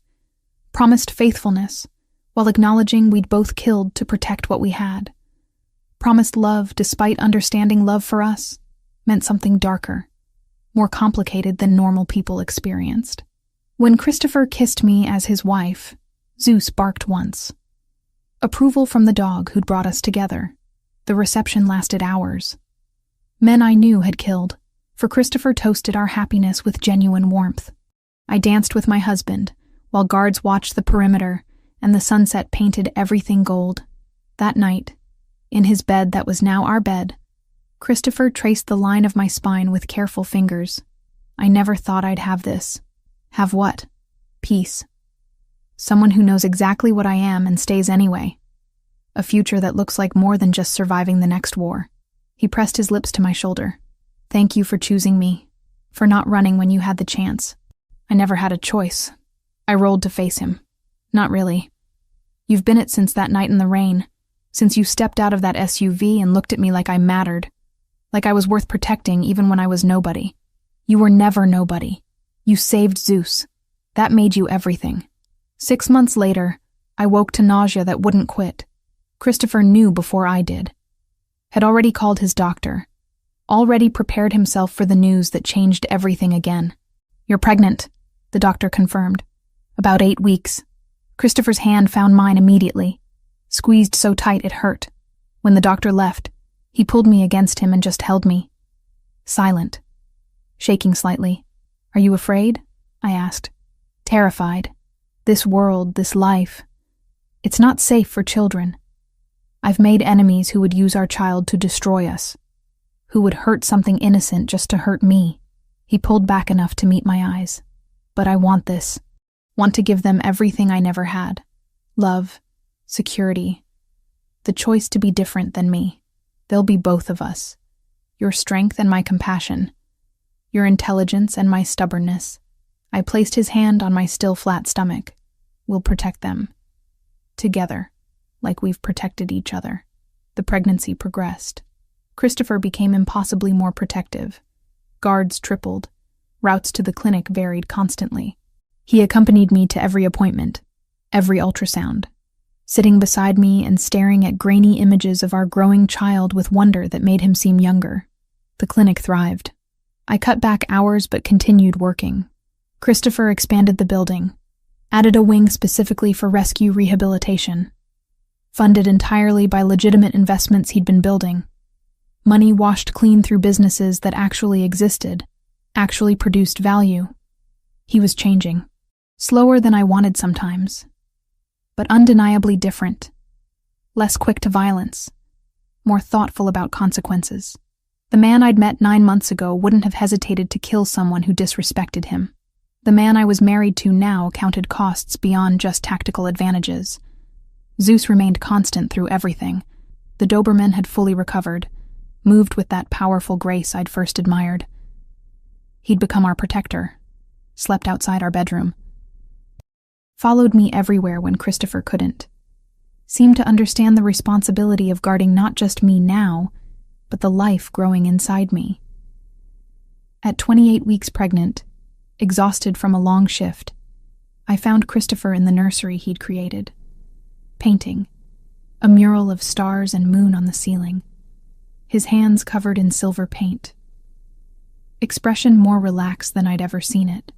Promised faithfulness, while acknowledging we'd both killed to protect what we had. Promised love despite understanding love for us meant something darker, more complicated than normal people experienced. When Christopher kissed me as his wife, Zeus barked once. Approval from the dog who'd brought us together. The reception lasted hours. Men I knew had killed, for Christopher toasted our happiness with genuine warmth. I danced with my husband, while guards watched the perimeter, and the sunset painted everything gold. That night, in his bed that was now our bed, Christopher traced the line of my spine with careful fingers. I never thought I'd have this. Have what? Peace. Someone who knows exactly what I am and stays anyway. A future that looks like more than just surviving the next war. He pressed his lips to my shoulder. Thank you for choosing me, for not running when you had the chance. I never had a choice. I rolled to face him. Not really. You've been it since that night in the rain, since you stepped out of that SUV and looked at me like I mattered, like I was worth protecting even when I was nobody. You were never nobody. You saved Zeus. That made you everything. 6 months later, I woke to nausea that wouldn't quit. Christopher knew before I did. Had already called his doctor. Already prepared himself for the news that changed everything again. You're pregnant, the doctor confirmed. About 8 weeks. Christopher's hand found mine immediately. Squeezed so tight it hurt. When the doctor left, he pulled me against him and just held me. Silent. Shaking slightly. Are you afraid? I asked. Terrified. This world, this life. It's not safe for children. I've made enemies who would use our child to destroy us. Who would hurt something innocent just to hurt me. He pulled back enough to meet my eyes. But I want this. Want to give them everything I never had. Love. Security. The choice to be different than me. They'll be both of us. Your strength and my compassion. Your intelligence and my stubbornness. I placed his hand on my still flat stomach. We'll protect them. Together, like we've protected each other. The pregnancy progressed. Christopher became impossibly more protective. Guards tripled. Routes to the clinic varied constantly. He accompanied me to every appointment, every ultrasound, sitting beside me and staring at grainy images of our growing child with wonder that made him seem younger. The clinic thrived. I cut back hours but continued working. Christopher expanded the building, added a wing specifically for rescue rehabilitation, funded entirely by legitimate investments he'd been building. Money washed clean through businesses that actually existed, actually produced value. He was changing. Slower than I wanted sometimes, but undeniably different. Less quick to violence, more thoughtful about consequences. The man I'd met 9 months ago wouldn't have hesitated to kill someone who disrespected him. The man I was married to now counted costs beyond just tactical advantages. Zeus remained constant through everything. The Doberman had fully recovered, moved with that powerful grace I'd first admired. He'd become our protector, slept outside our bedroom, followed me everywhere when Christopher couldn't, seemed to understand the responsibility of guarding not just me now, but the life growing inside me. At 28 weeks pregnant, exhausted from a long shift, I found Christopher in the nursery he'd created, painting, a mural of stars and moon on the ceiling, his hands covered in silver paint, expression more relaxed than I'd ever seen it.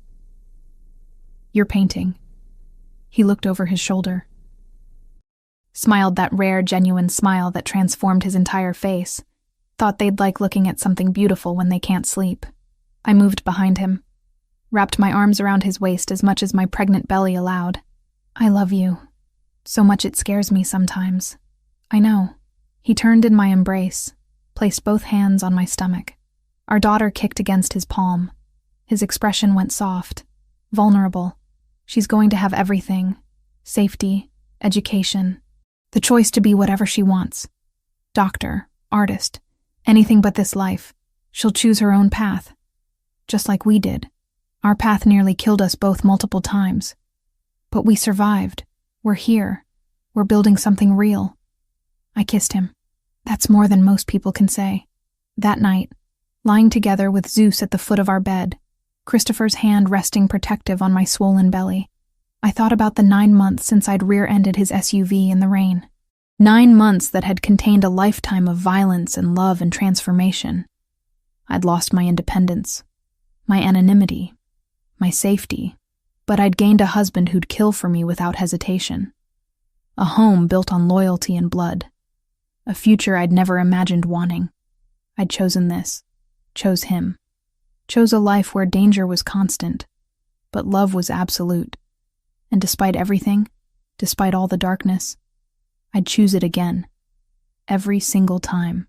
"You're painting." He looked over his shoulder, smiled that rare, genuine smile that transformed his entire face. Thought they'd like looking at something beautiful when they can't sleep. I moved behind him, wrapped my arms around his waist as much as my pregnant belly allowed. "I love you. So much it scares me sometimes." "I know." He turned in my embrace, placed both hands on my stomach. Our daughter kicked against his palm. His expression went soft, vulnerable. She's going to have everything: safety, education, the choice to be whatever she wants. Doctor, artist, anything but this life. She'll choose her own path, just like we did. Our path nearly killed us both multiple times. But we survived. We're here. We're building something real. I kissed him. That's more than most people can say. That night, lying together with Zeus at the foot of our bed, Christopher's hand resting protective on my swollen belly, I thought about the 9 months since I'd rear-ended his SUV in the rain. 9 months that had contained a lifetime of violence and love and transformation. I'd lost my independence, my anonymity, my safety, but I'd gained a husband who'd kill for me without hesitation. A home built on loyalty and blood. A future I'd never imagined wanting. I'd chosen this, chose him, chose a life where danger was constant, but love was absolute. And despite everything, despite all the darkness, I'd choose it again, every single time.